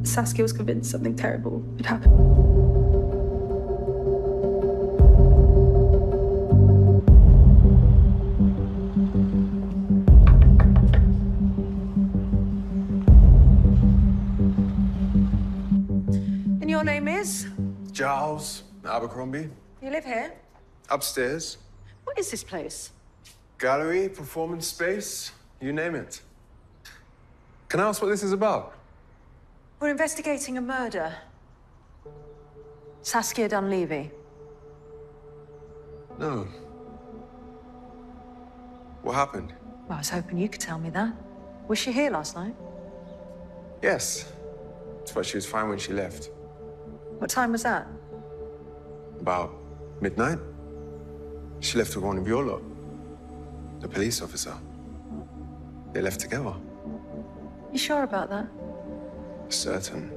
Saskia was convinced something terrible had happened. And your name is? Giles Abercrombie. You live here? Upstairs. What is this place? Gallery, performance space, you name it. Can I ask what this is about? We're investigating a murder. Saskia Dunleavy. No. What happened? Well, I was hoping you could tell me that. Was she here last night? Yes. But she was fine when she left. What time was that? About midnight. She left with one of your lot. The police officer. They left together. You sure about that? Certain.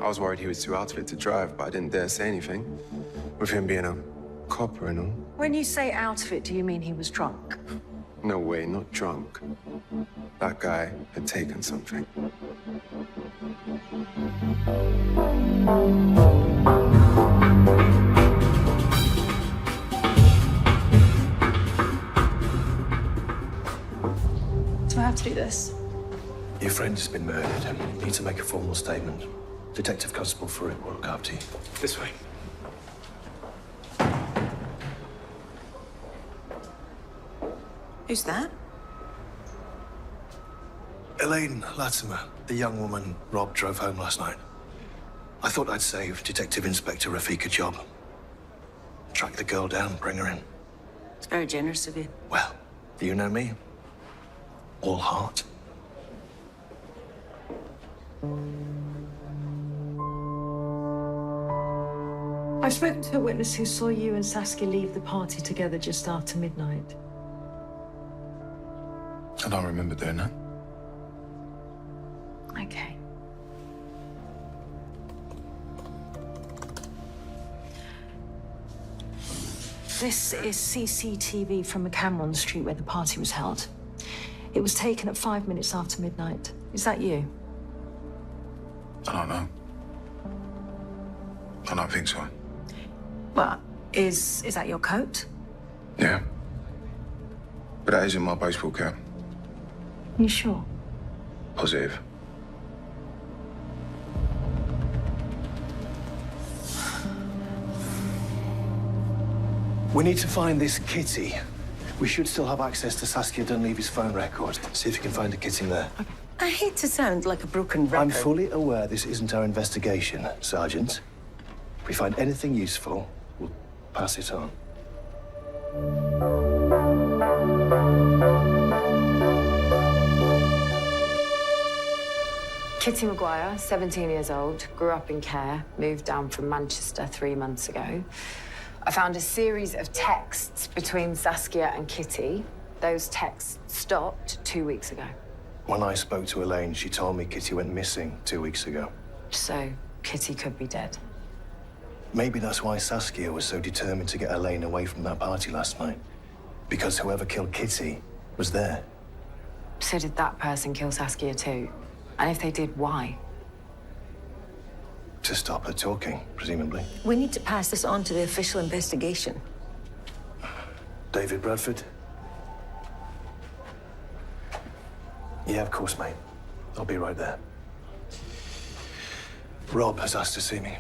I was worried he was too out of it to drive, but I didn't dare say anything. With him being a copper and all. When you say out of it, do you mean he was drunk? No way, not drunk. That guy had taken something. Do I have to do this? Your friend's been murdered. You need to make a formal statement. Detective Constable Farouk will look after you. This way. Who's that? Elaine Latimer, the young woman Rob drove home last night. I thought I'd save Detective Inspector Rafik a job. Track the girl down, bring her in. It's very generous of you. Well, you know me. All heart. I've spoken to a witness who saw you and Saskia leave the party together just after midnight. I don't remember doing that. Okay. This is CCTV from a camera on the street where the party was held. It was taken at 5 minutes after midnight. Is that you? I don't know. I don't think so. Well, is that your coat? Yeah. But that isn't my baseball cap. You sure? Positive. We need to find this Kitty. We should still have access to Saskia Dunleavy's phone record. See if you can find a Kitty in there. I hate to sound like a broken record. I'm fully aware this isn't our investigation, Sergeant. If we find anything useful, we'll pass it on. Kitty Maguire, 17 years old, grew up in Care, moved down from Manchester 3 months ago. I found a series of texts between Saskia and Kitty. Those texts stopped 2 weeks ago. When I spoke to Elaine, she told me Kitty went missing 2 weeks ago. So Kitty could be dead. Maybe that's why Saskia was so determined to get Elaine away from that party last night. Because whoever killed Kitty was there. So did that person kill Saskia too? And if they did, why? To stop her talking, presumably. We need to pass this on to the official investigation. David Bradford? Yeah, of course, mate. I'll be right there. Rob has asked to see me.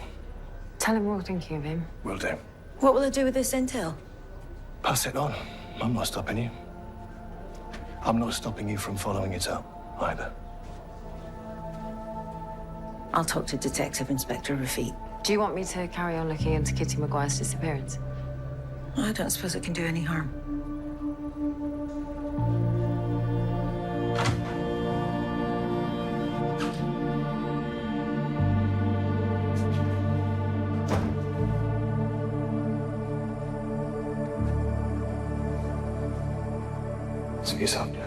Tell him we're all thinking of him. Will do. What will I do with this intel? Pass it on. I'm not stopping you. I'm not stopping you from following it up, either. I'll talk to Detective Inspector Rafiq. Do you want me to carry on looking into Kitty Maguire's disappearance? I don't suppose it can do any harm. Suit yourself now.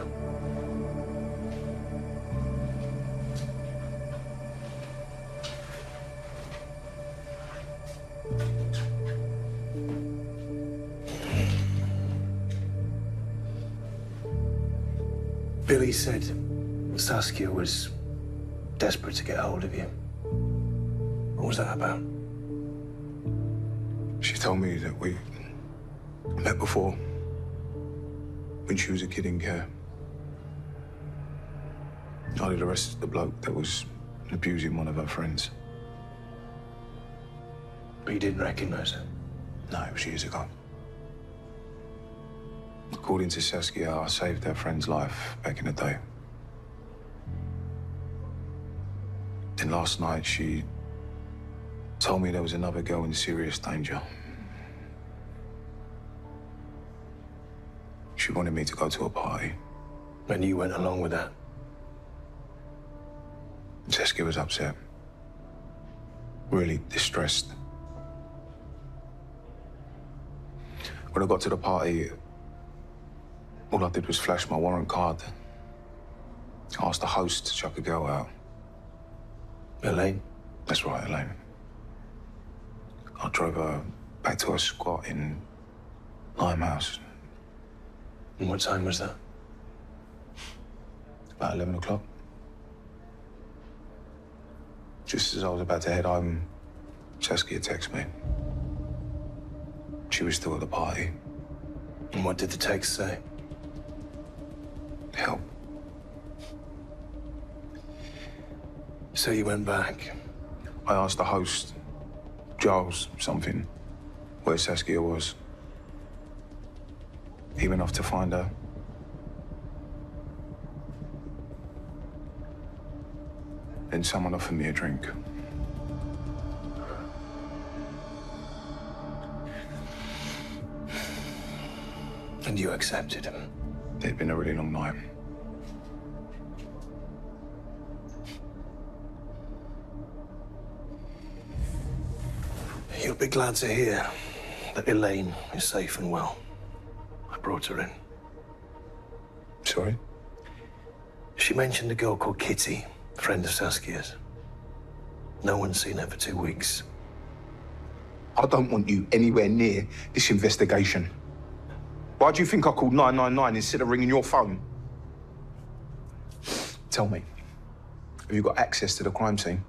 Billy said Saskia was desperate to get hold of you. What was that about? She told me that we met before, when she was a kid in care. I'd arrested the bloke that was abusing one of her friends. But you didn't recognize her? No, it was years ago. According to Saskia, I saved her friend's life back in the day. Then last night, she told me there was another girl in serious danger. She wanted me to go to a party. And you went along with that? Saskia was upset. Really distressed. When I got to the party, all I did was flash my warrant card. I asked the host to chuck a girl out. Elaine? That's right, Elaine. I drove her back to her squat in Limehouse. And what time was that? About 11 o'clock. Just as I was about to head home, Saskia texted me. She was still at the party. And what did the text say? Help. So you went back? I asked the host, Giles something, where Saskia was. He went off to find her. Then someone offered me a drink. And you accepted him? It'd been a really long night. You'll be glad to hear that Elaine is safe and well. I brought her in. Sorry? She mentioned a girl called Kitty, a friend of Saskia's. No one's seen her for 2 weeks. I don't want you anywhere near this investigation. Why do you think I called 999 instead of ringing your phone? Tell me, have you got access to the crime scene?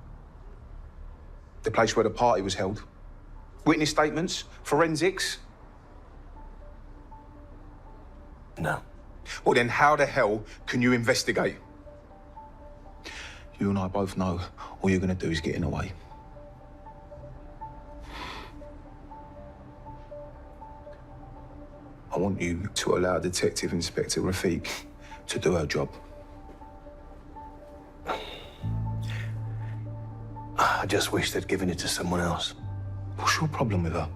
The place where the party was held? Witness statements? Forensics? No. Well, then how the hell can you investigate? You and I both know all you're gonna do is get in the way. I want you to allow Detective Inspector Rafiq to do her job. I just wish they'd given it to someone else. What's your problem with her?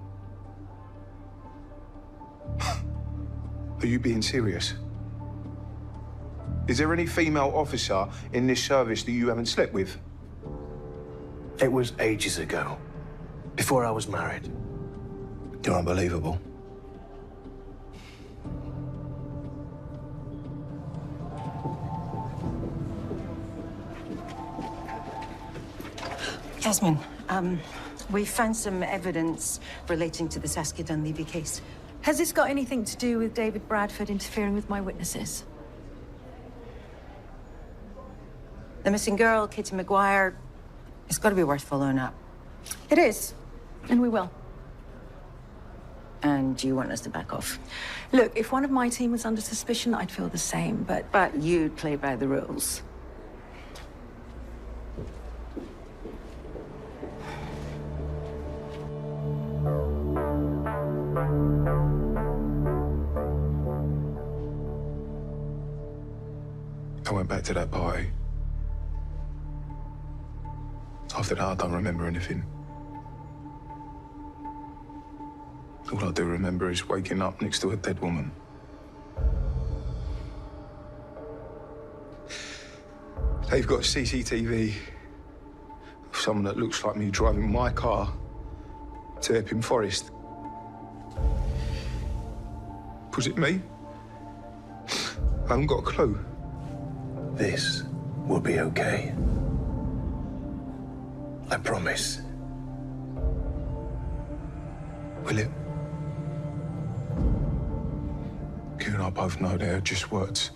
Are you being serious? Is there any female officer in this service that you haven't slept with? It was ages ago, before I was married. You're unbelievable. Yasmin, we found some evidence relating to the Saskia Dunleavy case. Has this got anything to do with David Bradford interfering with my witnesses? The missing girl, Kitty Maguire, it's got to be worth following up. It is, and we will. And you want us to back off? Look, if one of my team was under suspicion, I'd feel the same, but... But you'd play by the rules. I went back to that party. I After that, I don't remember anything. All I do remember is waking up next to a dead woman. They've got CCTV of someone that looks like me driving my car to Epping Forest. Was it me? I haven't got a clue. This will be okay. I promise. Will it? You and I both know they're just words.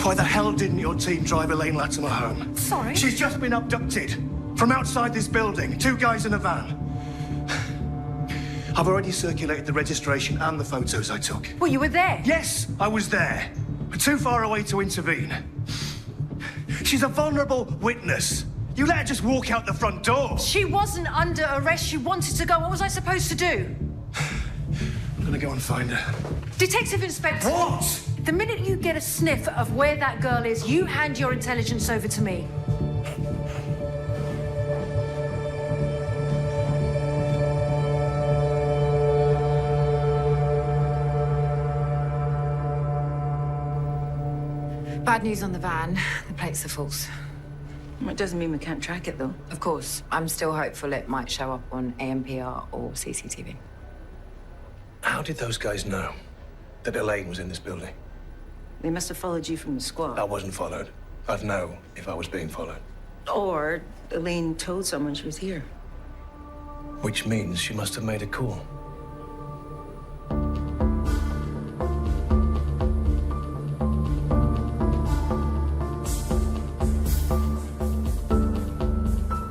Why the hell didn't your team drive Elaine Latimer home? Sorry? She's just been abducted. From outside this building. 2 guys in a van. I've already circulated the registration and the photos I took. Well, you were there. Yes, I was there. But too far away to intervene. She's a vulnerable witness. You let her just walk out the front door. She wasn't under arrest. She wanted to go. What was I supposed to do? I'm gonna go and find her. Detective Inspector. What? The minute you get a sniff of where that girl is, you hand your intelligence over to me. Bad news on the van. The plates are false. It doesn't mean we can't track it, though. Of course, I'm still hopeful it might show up on ANPR or CCTV. How did those guys know that Elaine was in this building? They must have followed you from the squad. I wasn't followed. I'd know if I was being followed. Or Elaine told someone she was here. Which means she must have made a call.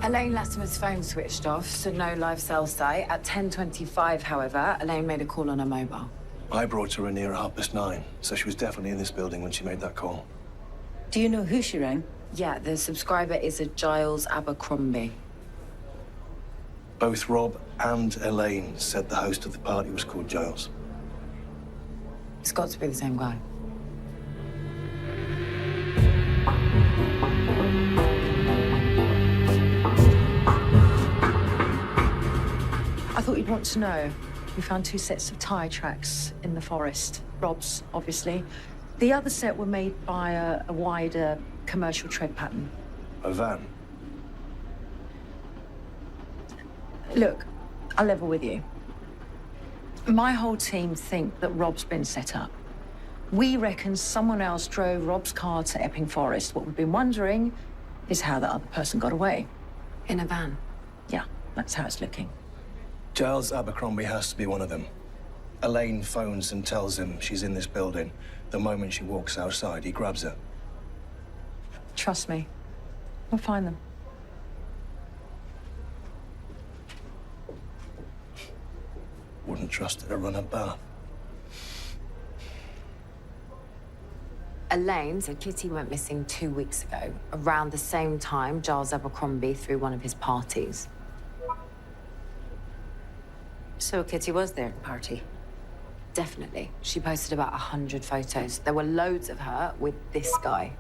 Elaine Latimer's phone switched off, so no live cell site. At 10:25, however, Elaine made a call on her mobile. I brought her in near 9:30, so she was definitely in this building when she made that call. Do you know who she rang? Yeah, the subscriber is a Giles Abercrombie. Both Rob and Elaine said the host of the party was called Giles. It's got to be the same guy. I thought you'd want to know. We found 2 sets of tyre tracks in the forest. Rob's, obviously. The other set were made by a wider commercial tread pattern. A van? Look, I'll level with you. My whole team think that Rob's been set up. We reckon someone else drove Rob's car to Epping Forest. What we've been wondering is how that other person got away. In a van? Yeah, that's how it's looking. Giles Abercrombie has to be one of them. Elaine phones and tells him she's in this building. The moment she walks outside, he grabs her. Trust me. We'll find them. Wouldn't trust her to run a bar. Elaine said Kitty went missing 2 weeks ago. Around the same time, Giles Abercrombie threw one of his parties. So Kitty was there at the party? Definitely. She posted about 100 photos. There were loads of her with this guy.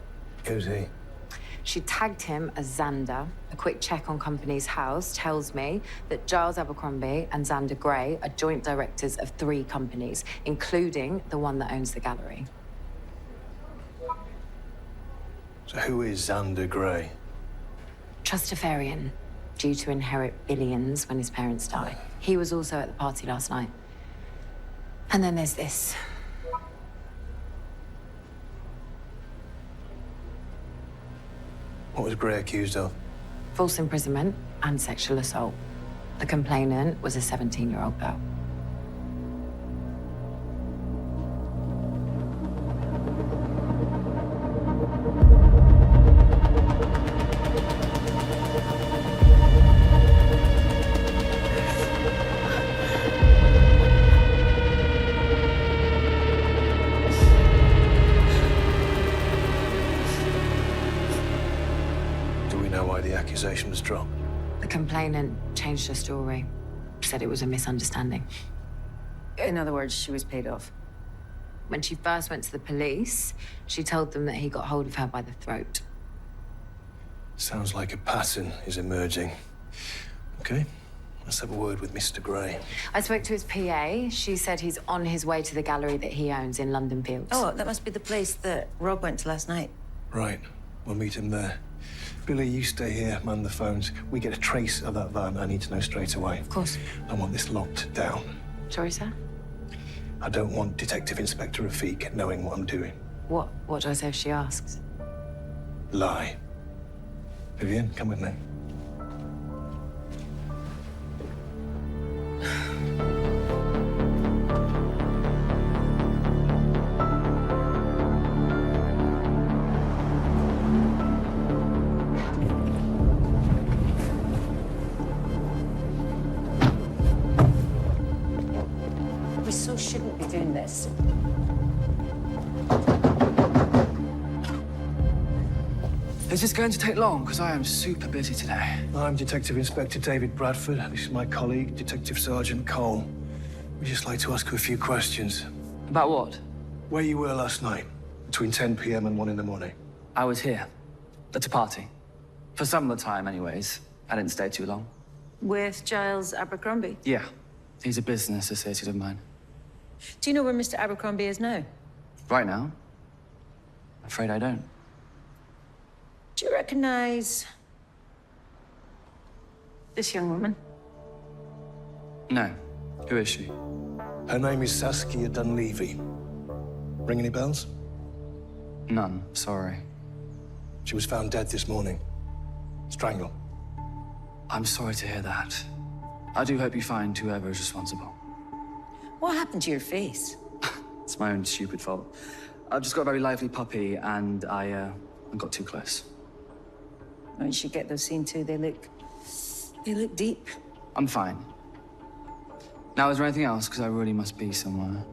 Who's he? She tagged him as Xander. A quick check on Company's house tells me that Giles Abercrombie and Xander Gray are joint directors of 3 companies, including the one that owns the gallery. So who is Xander Gray? Trustafarian, due to inherit billions when his parents die. He was also at the party last night. And then there's this. What was Gray accused of? False imprisonment, and sexual assault. The complainant was a 17-year-old girl. Do we know why the accusation was dropped? The complainant changed her story, said it was a misunderstanding. In other words, she was paid off. When she first went to the police, she told them that he got hold of her by the throat. Sounds like a pattern is emerging. Okay, let's have a word with Mr. Gray. I spoke to his PA. She said he's on his way to the gallery that he owns in London Fields. Oh, that must be the place that Rob went to last night. Right, we'll meet him there. Billy, you stay here, man the phones. We get a trace of that van, I need to know straight away. Of course. I want this locked down. Sorry, sir? I don't want Detective Inspector Rafiq knowing what I'm doing. What do I say if she asks? Lie. Vivian, come with me. We so shouldn't be doing this. Is this going to take long? Because I am super busy today. I'm Detective Inspector David Bradford. This is my colleague, Detective Sergeant Cole. We'd just like to ask you a few questions. About what? Where you were last night, between 10 p.m. and 1 in the morning. I was here. At a party. For some of the time, anyways. I didn't stay too long. With Giles Abercrombie. Yeah. He's a business associate of mine. Do you know where Mr. Abercrombie is now? Right now? Afraid I don't. Do you recognize this young woman? No. Who is she? Her name is Saskia Dunleavy. Ring any bells? None. Sorry. She was found dead this morning. Strangled. I'm sorry to hear that. I do hope you find whoever is responsible. What happened to your face? It's my own stupid fault. I've just got a very lively puppy, and I got too close. Oh, you should get those seen too. They look deep. I'm fine. Now, is there anything else? Because I really must be somewhere.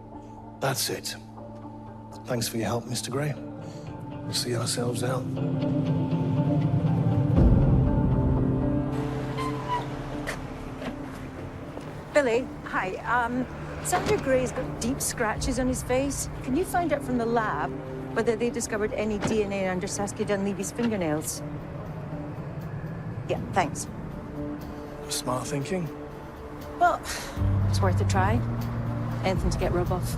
That's it. Thanks for your help, Mr. Gray. We'll see ourselves out. Billy, hi. Sandra Gray's got deep scratches on his face. Can you find out from the lab whether they discovered any DNA under Saskia Dunleavy's fingernails? Yeah, thanks. Smart thinking. Well, it's worth a try. Anything to get Rob off.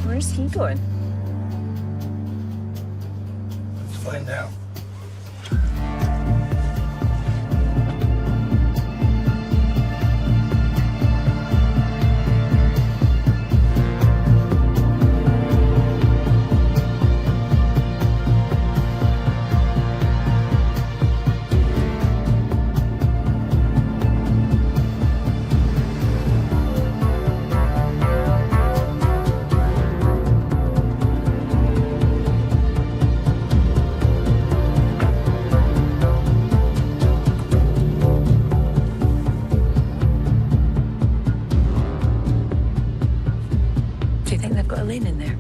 Where's he going? Let's find out. Do you think they've got a lane in there?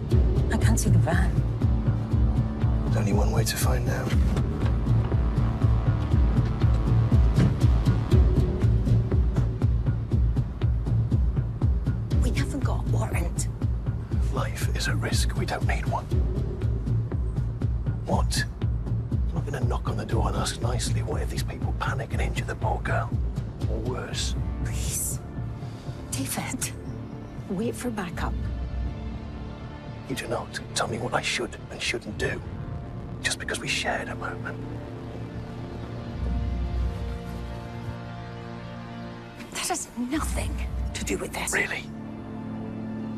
I can't see the van. There's only one way to find out. We haven't got a warrant. Life is at risk. We don't need one. What? I'm not going to knock on the door and ask nicely. What if these people panic and injure the poor girl? Or worse. Please. David, wait for backup. You do not tell me what I should and shouldn't do just because we shared a moment. has nothing to do with this. Really?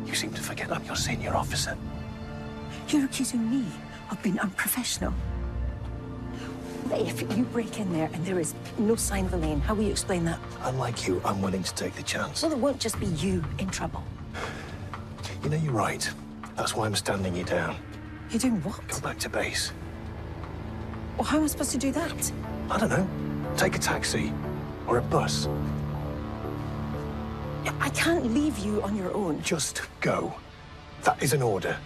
You seem to forget I'm your senior officer. You're accusing me of being unprofessional. If you break in there and there is no sign of Elaine, how will you explain that? Unlike you, I'm willing to take the chance. Well, it won't just be you in trouble. You know, you're right. That's why I'm standing you down. You're doing what? Go back to base. Well, how am I supposed to do that? I don't know. Take a taxi or a bus. I can't leave you on your own. Just go. That is an order.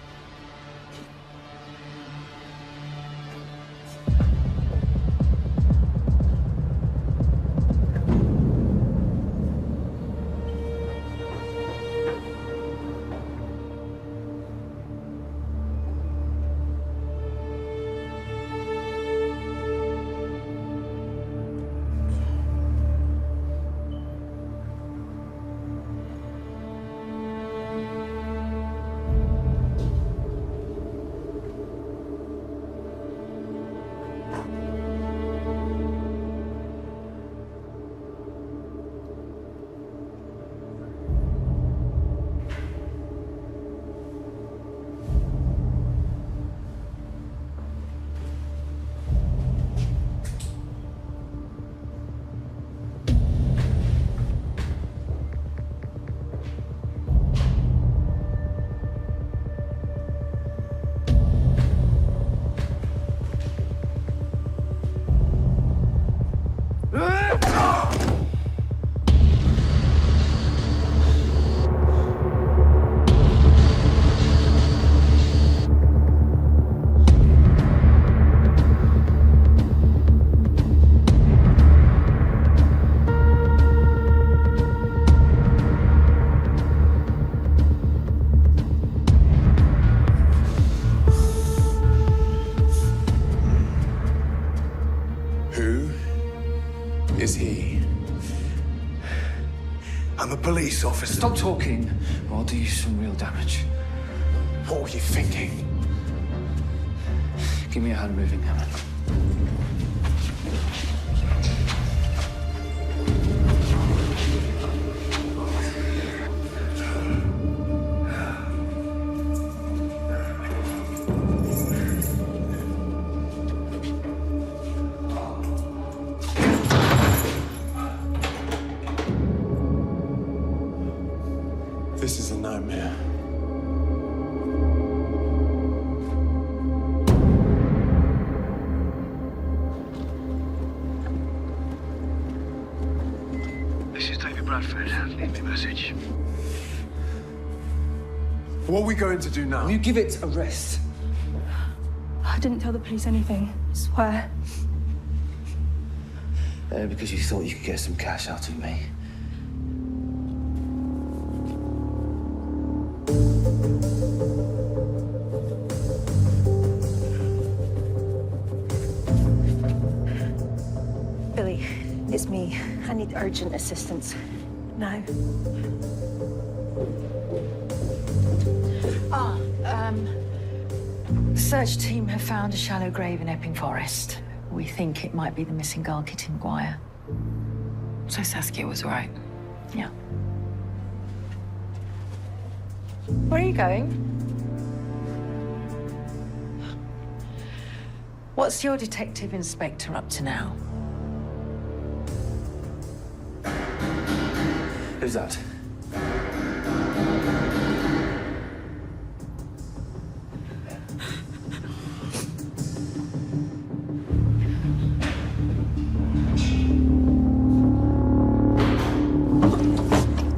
Is he? I'm a police officer. Stop talking, or I'll do you some real damage. What were you thinking? Give me a hand moving, Hammond. This is a nightmare. This is David Bradford. Leave me a message. What are we going to do now? Will you give it a rest? I didn't tell the police anything, I swear. Because you thought you could get some cash out of me. Billy, it's me. I need urgent assistance. Now. The search team have found a shallow grave in Epping Forest. We think it might be the missing girl, Kitty Maguire. So Saskia was right. Yeah. Where are you going? What's your detective inspector up to now? Who's that?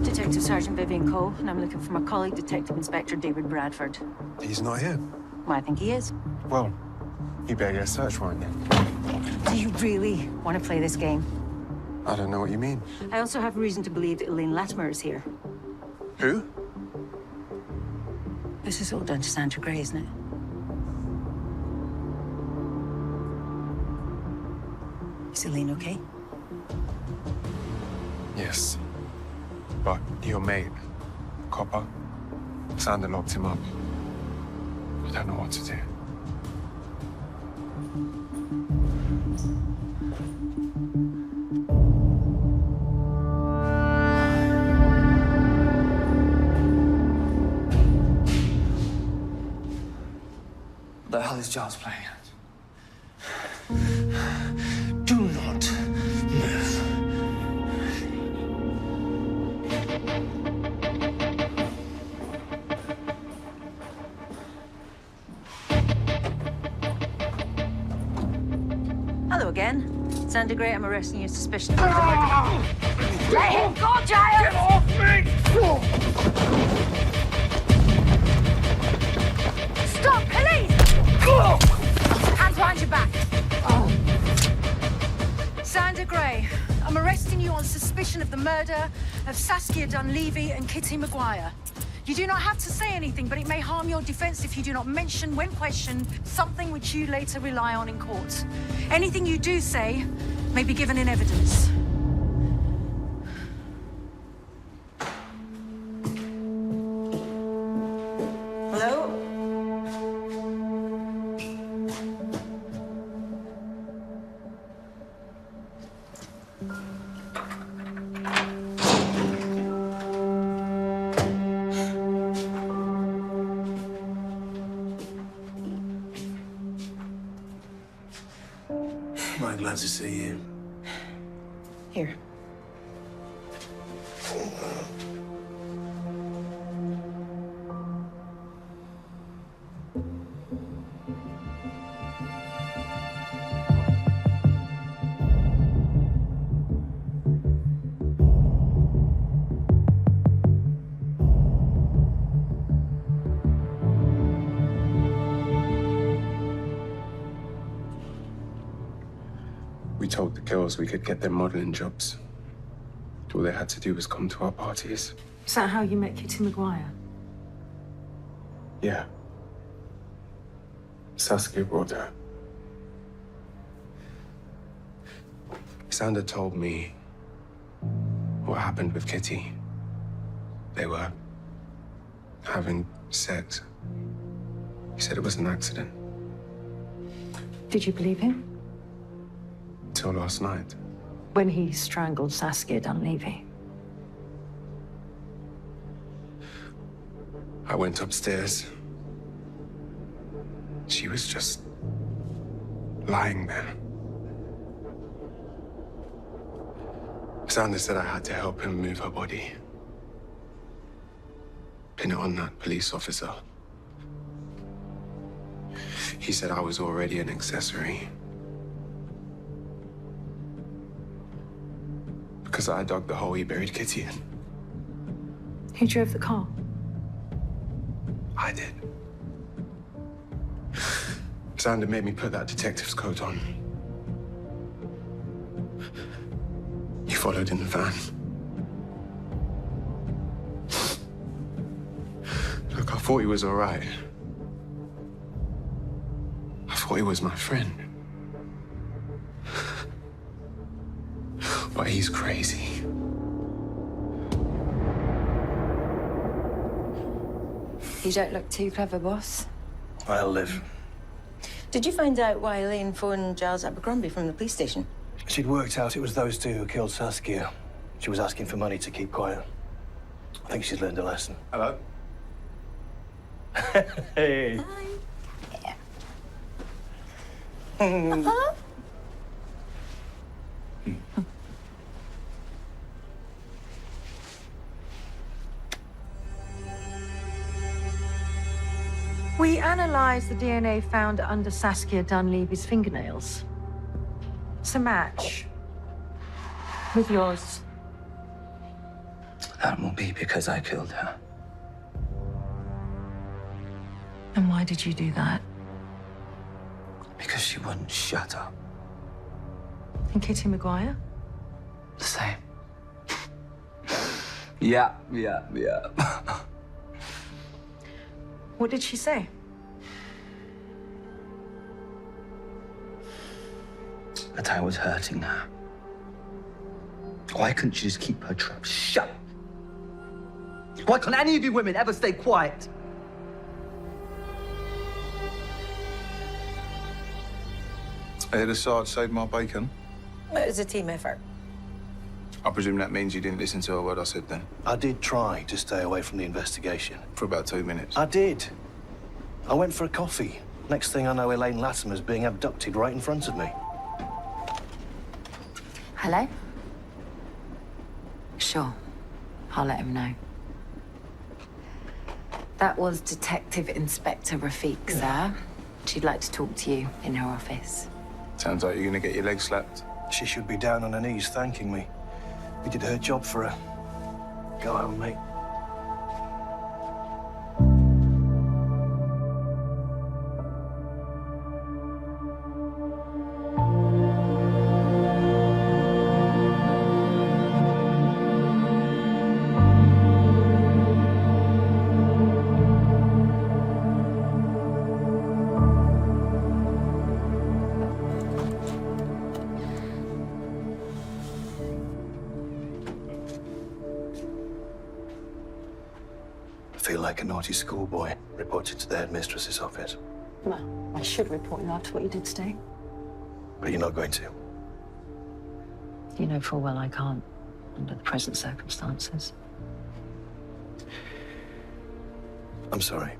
Detective Sergeant Vivian Cole, and I'm looking for my colleague, Detective Inspector David Bradford. He's not here. Well, I think he is. Well, you better get a search warrant then. Do you really want to play this game? I don't know what you mean. I also have reason to believe that Elaine Latimer is here. Who? This is all down to Sandra Gray, isn't it? Is Elaine okay? Yes. But your mate, Copper, Sander locked him up. I don't know what to do. hell is Giles playing at? Do not move. Hello again. Sandra Gray, I'm arresting you on suspicion of... Let him go, Giles! Get off me! Stop, police! Hands behind your back. Sandra Gray, I'm arresting you on suspicion of the murder of Saskia Dunleavy and Kitty Maguire. You do not have to say anything, but it may harm your defense if you do not mention, when questioned, something which you later rely on in court. Anything you do say may be given in evidence. Hello? I'm glad to see you. Here. We told the girls we could get them modeling jobs. All they had to do was come to our parties. Is that how you met Kitty Maguire? Yeah. Saskia brought her. Sandra told me what happened with Kitty. They were having sex. He said it was an accident. Did you believe him? Till last night. When he strangled Saskia Dunleavy? I went upstairs. She was just lying there. Sandra said I had to help him move her body. Pin it on that police officer. He said I was already an accessory. Because I dug the hole he buried Kitty in. Who drove the car? I did. Sandra made me put that detective's coat on. He followed in the van. Look, I thought he was all right. I thought he was my friend. But he's crazy. You don't look too clever, boss. I'll live. Did you find out why Elaine phoned Giles Abercrombie from the police station? She'd worked out it was those two who killed Saskia. She was asking for money to keep quiet. I think she's learned a lesson. Hello. Hey. Uh-huh. We analysed the DNA found under Saskia Dunleavy's fingernails. It's a match with yours. That will be because I killed her. And why did you do that? Because she wouldn't shut up. And Kitty Maguire? The same. Yeah. What did she say? That I was hurting her. Why couldn't you just keep her trap shut? Why can't any of you women ever stay quiet? I hear the Sarge saved my bacon. It was a team effort. I presume that means you didn't listen to a word I said then? I did try to stay away from the investigation. For about 2 minutes. I did. I went for a coffee Next thing I know, Elaine Latimer's being abducted right in front of me. Hello? Sure. I'll let him know. That was Detective Inspector Rafiq, sir. She'd like to talk to you in her office. Sounds like you're gonna get your leg slapped. She should be down on her knees thanking me. We did her job for her. Go home, mate. I feel like a naughty schoolboy reported to the headmistress's office. Well, I should report you after what you did today. But you're not going to. You know full well I can't, under the present circumstances. I'm sorry.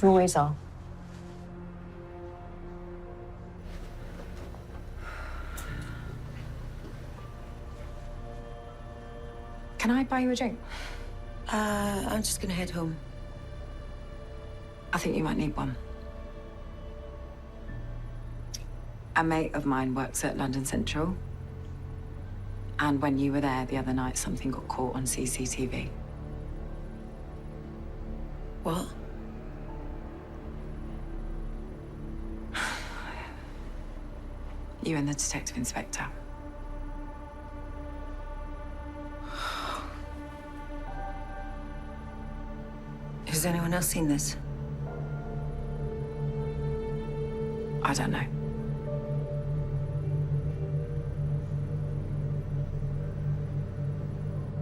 You always are. Can I buy you a drink? I'm just gonna head home. I think you might need one. A mate of mine works at London Central. And when you were there the other night, something got caught on CCTV. What? You and the detective inspector. Has anyone else seen this? I don't know.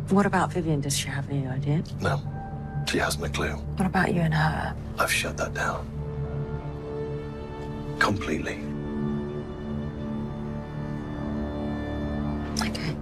What about Vivian? Does she have any idea? No, she hasn't a clue. What about you and her? I've shut that down. Completely. Okay.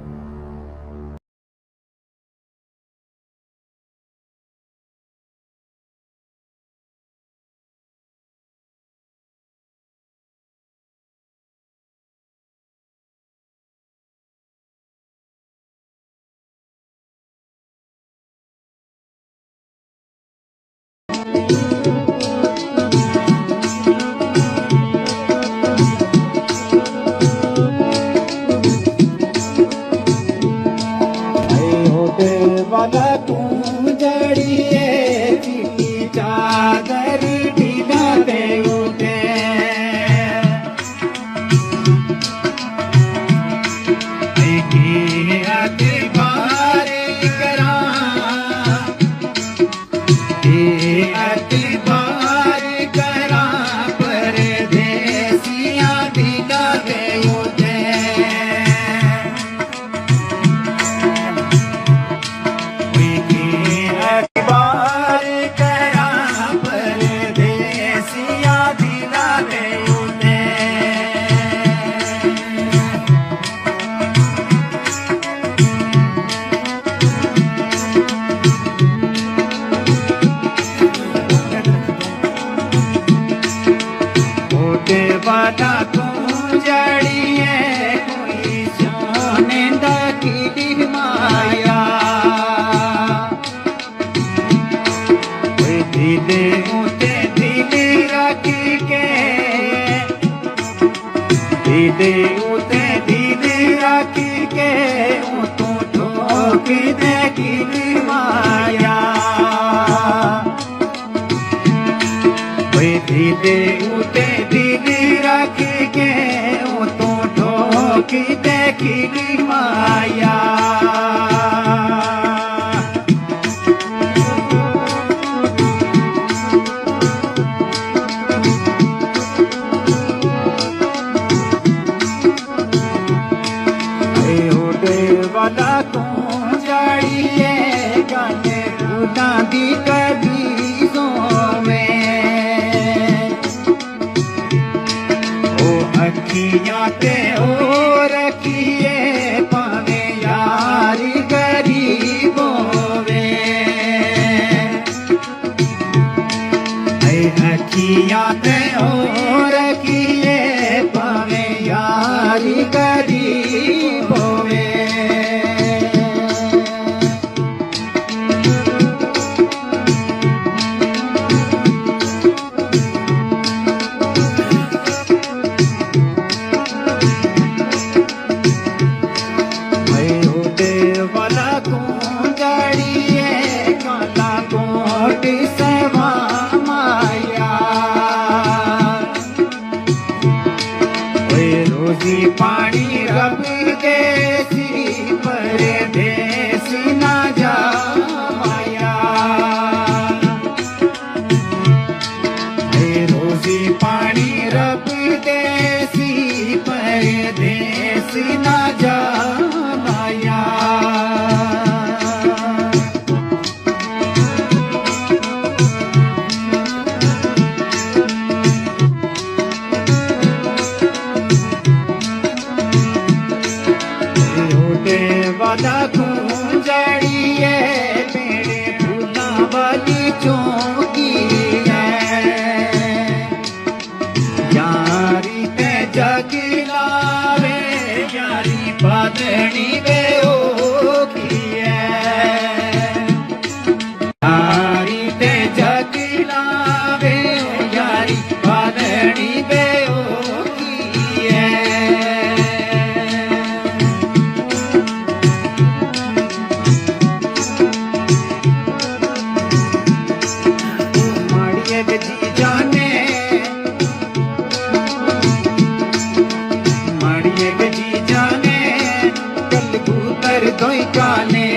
दोई काने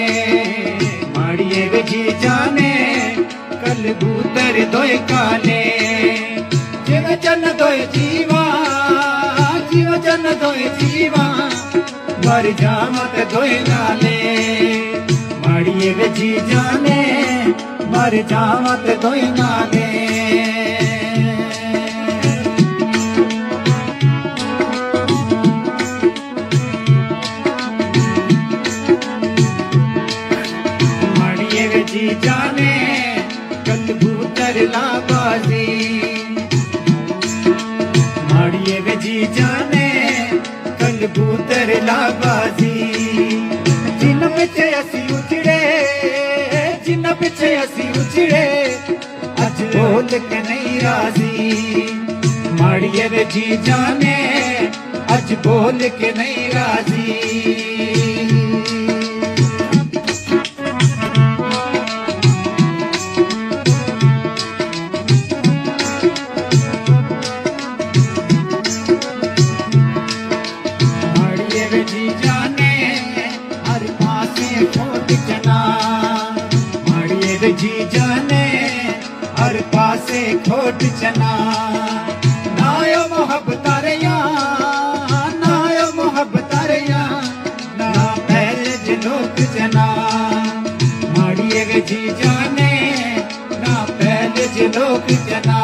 माड़िए वे जी जाने कलबूतर दोई काने जीव जन दोई जीवा जीव जन दोई जीवा मर जामत दोई नाले माड़िए वे जी जाने मर जामत दोई नाले जी जाने कलबूतर लाबाजी माड़िए वे जी जाने कलबूतर लाबाजी जिन पिछे असी उजड़े जिन पिछे असी उजड़े अज बोल के नहीं राजी माड़िए वे जी जाने अज बोल के नहीं राजी जी जाने हर पासे खोट चना नायो मोहब्बत रिया नायो मोहब्बत रिया ना पहले जनोक जना माड़िए वे जी जाने ना पहले जनोक जना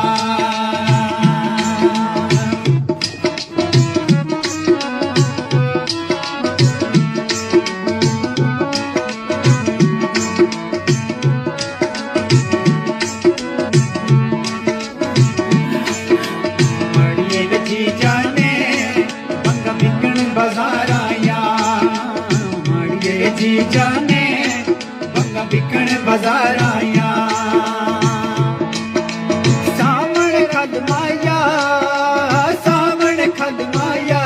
जी जाने बंगा बिकन बाजार आया सामने खद माया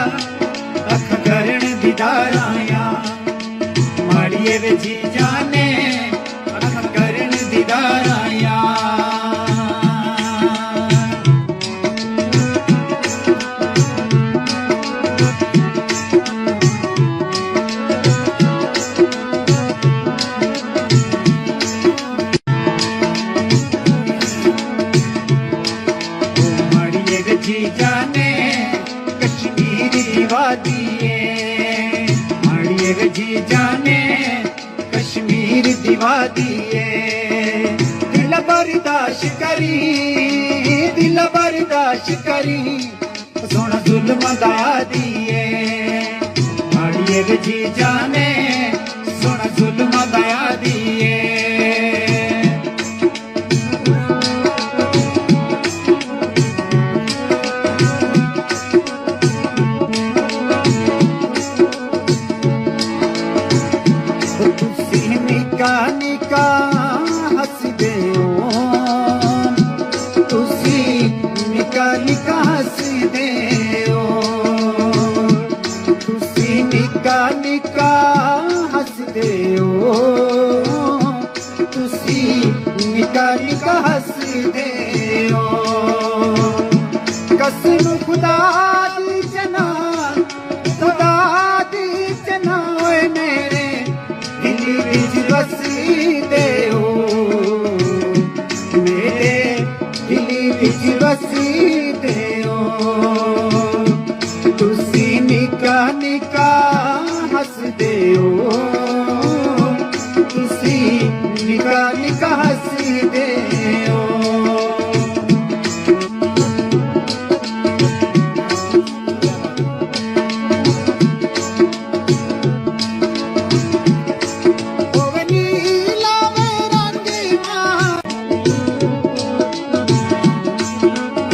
अख करण दीदार आया माड़िए वे जी जाने अख करण दीदार आया जी जाने कश्मीर दीवादिए माड़िए वे जी जाने कश्मीर दीवादिए दिल बर्दाश्त करी सोना जुल्म दया दिए माड़िए वे जी जाने सोना जुल्म दया दिए निका हसदे हो तुसी निका निका हसदे हो तुसी निका निका हसदे हो तुसी निका निका हसदे हो कसम खुदा दी जना ओए मेरे दिल विच बसदे हो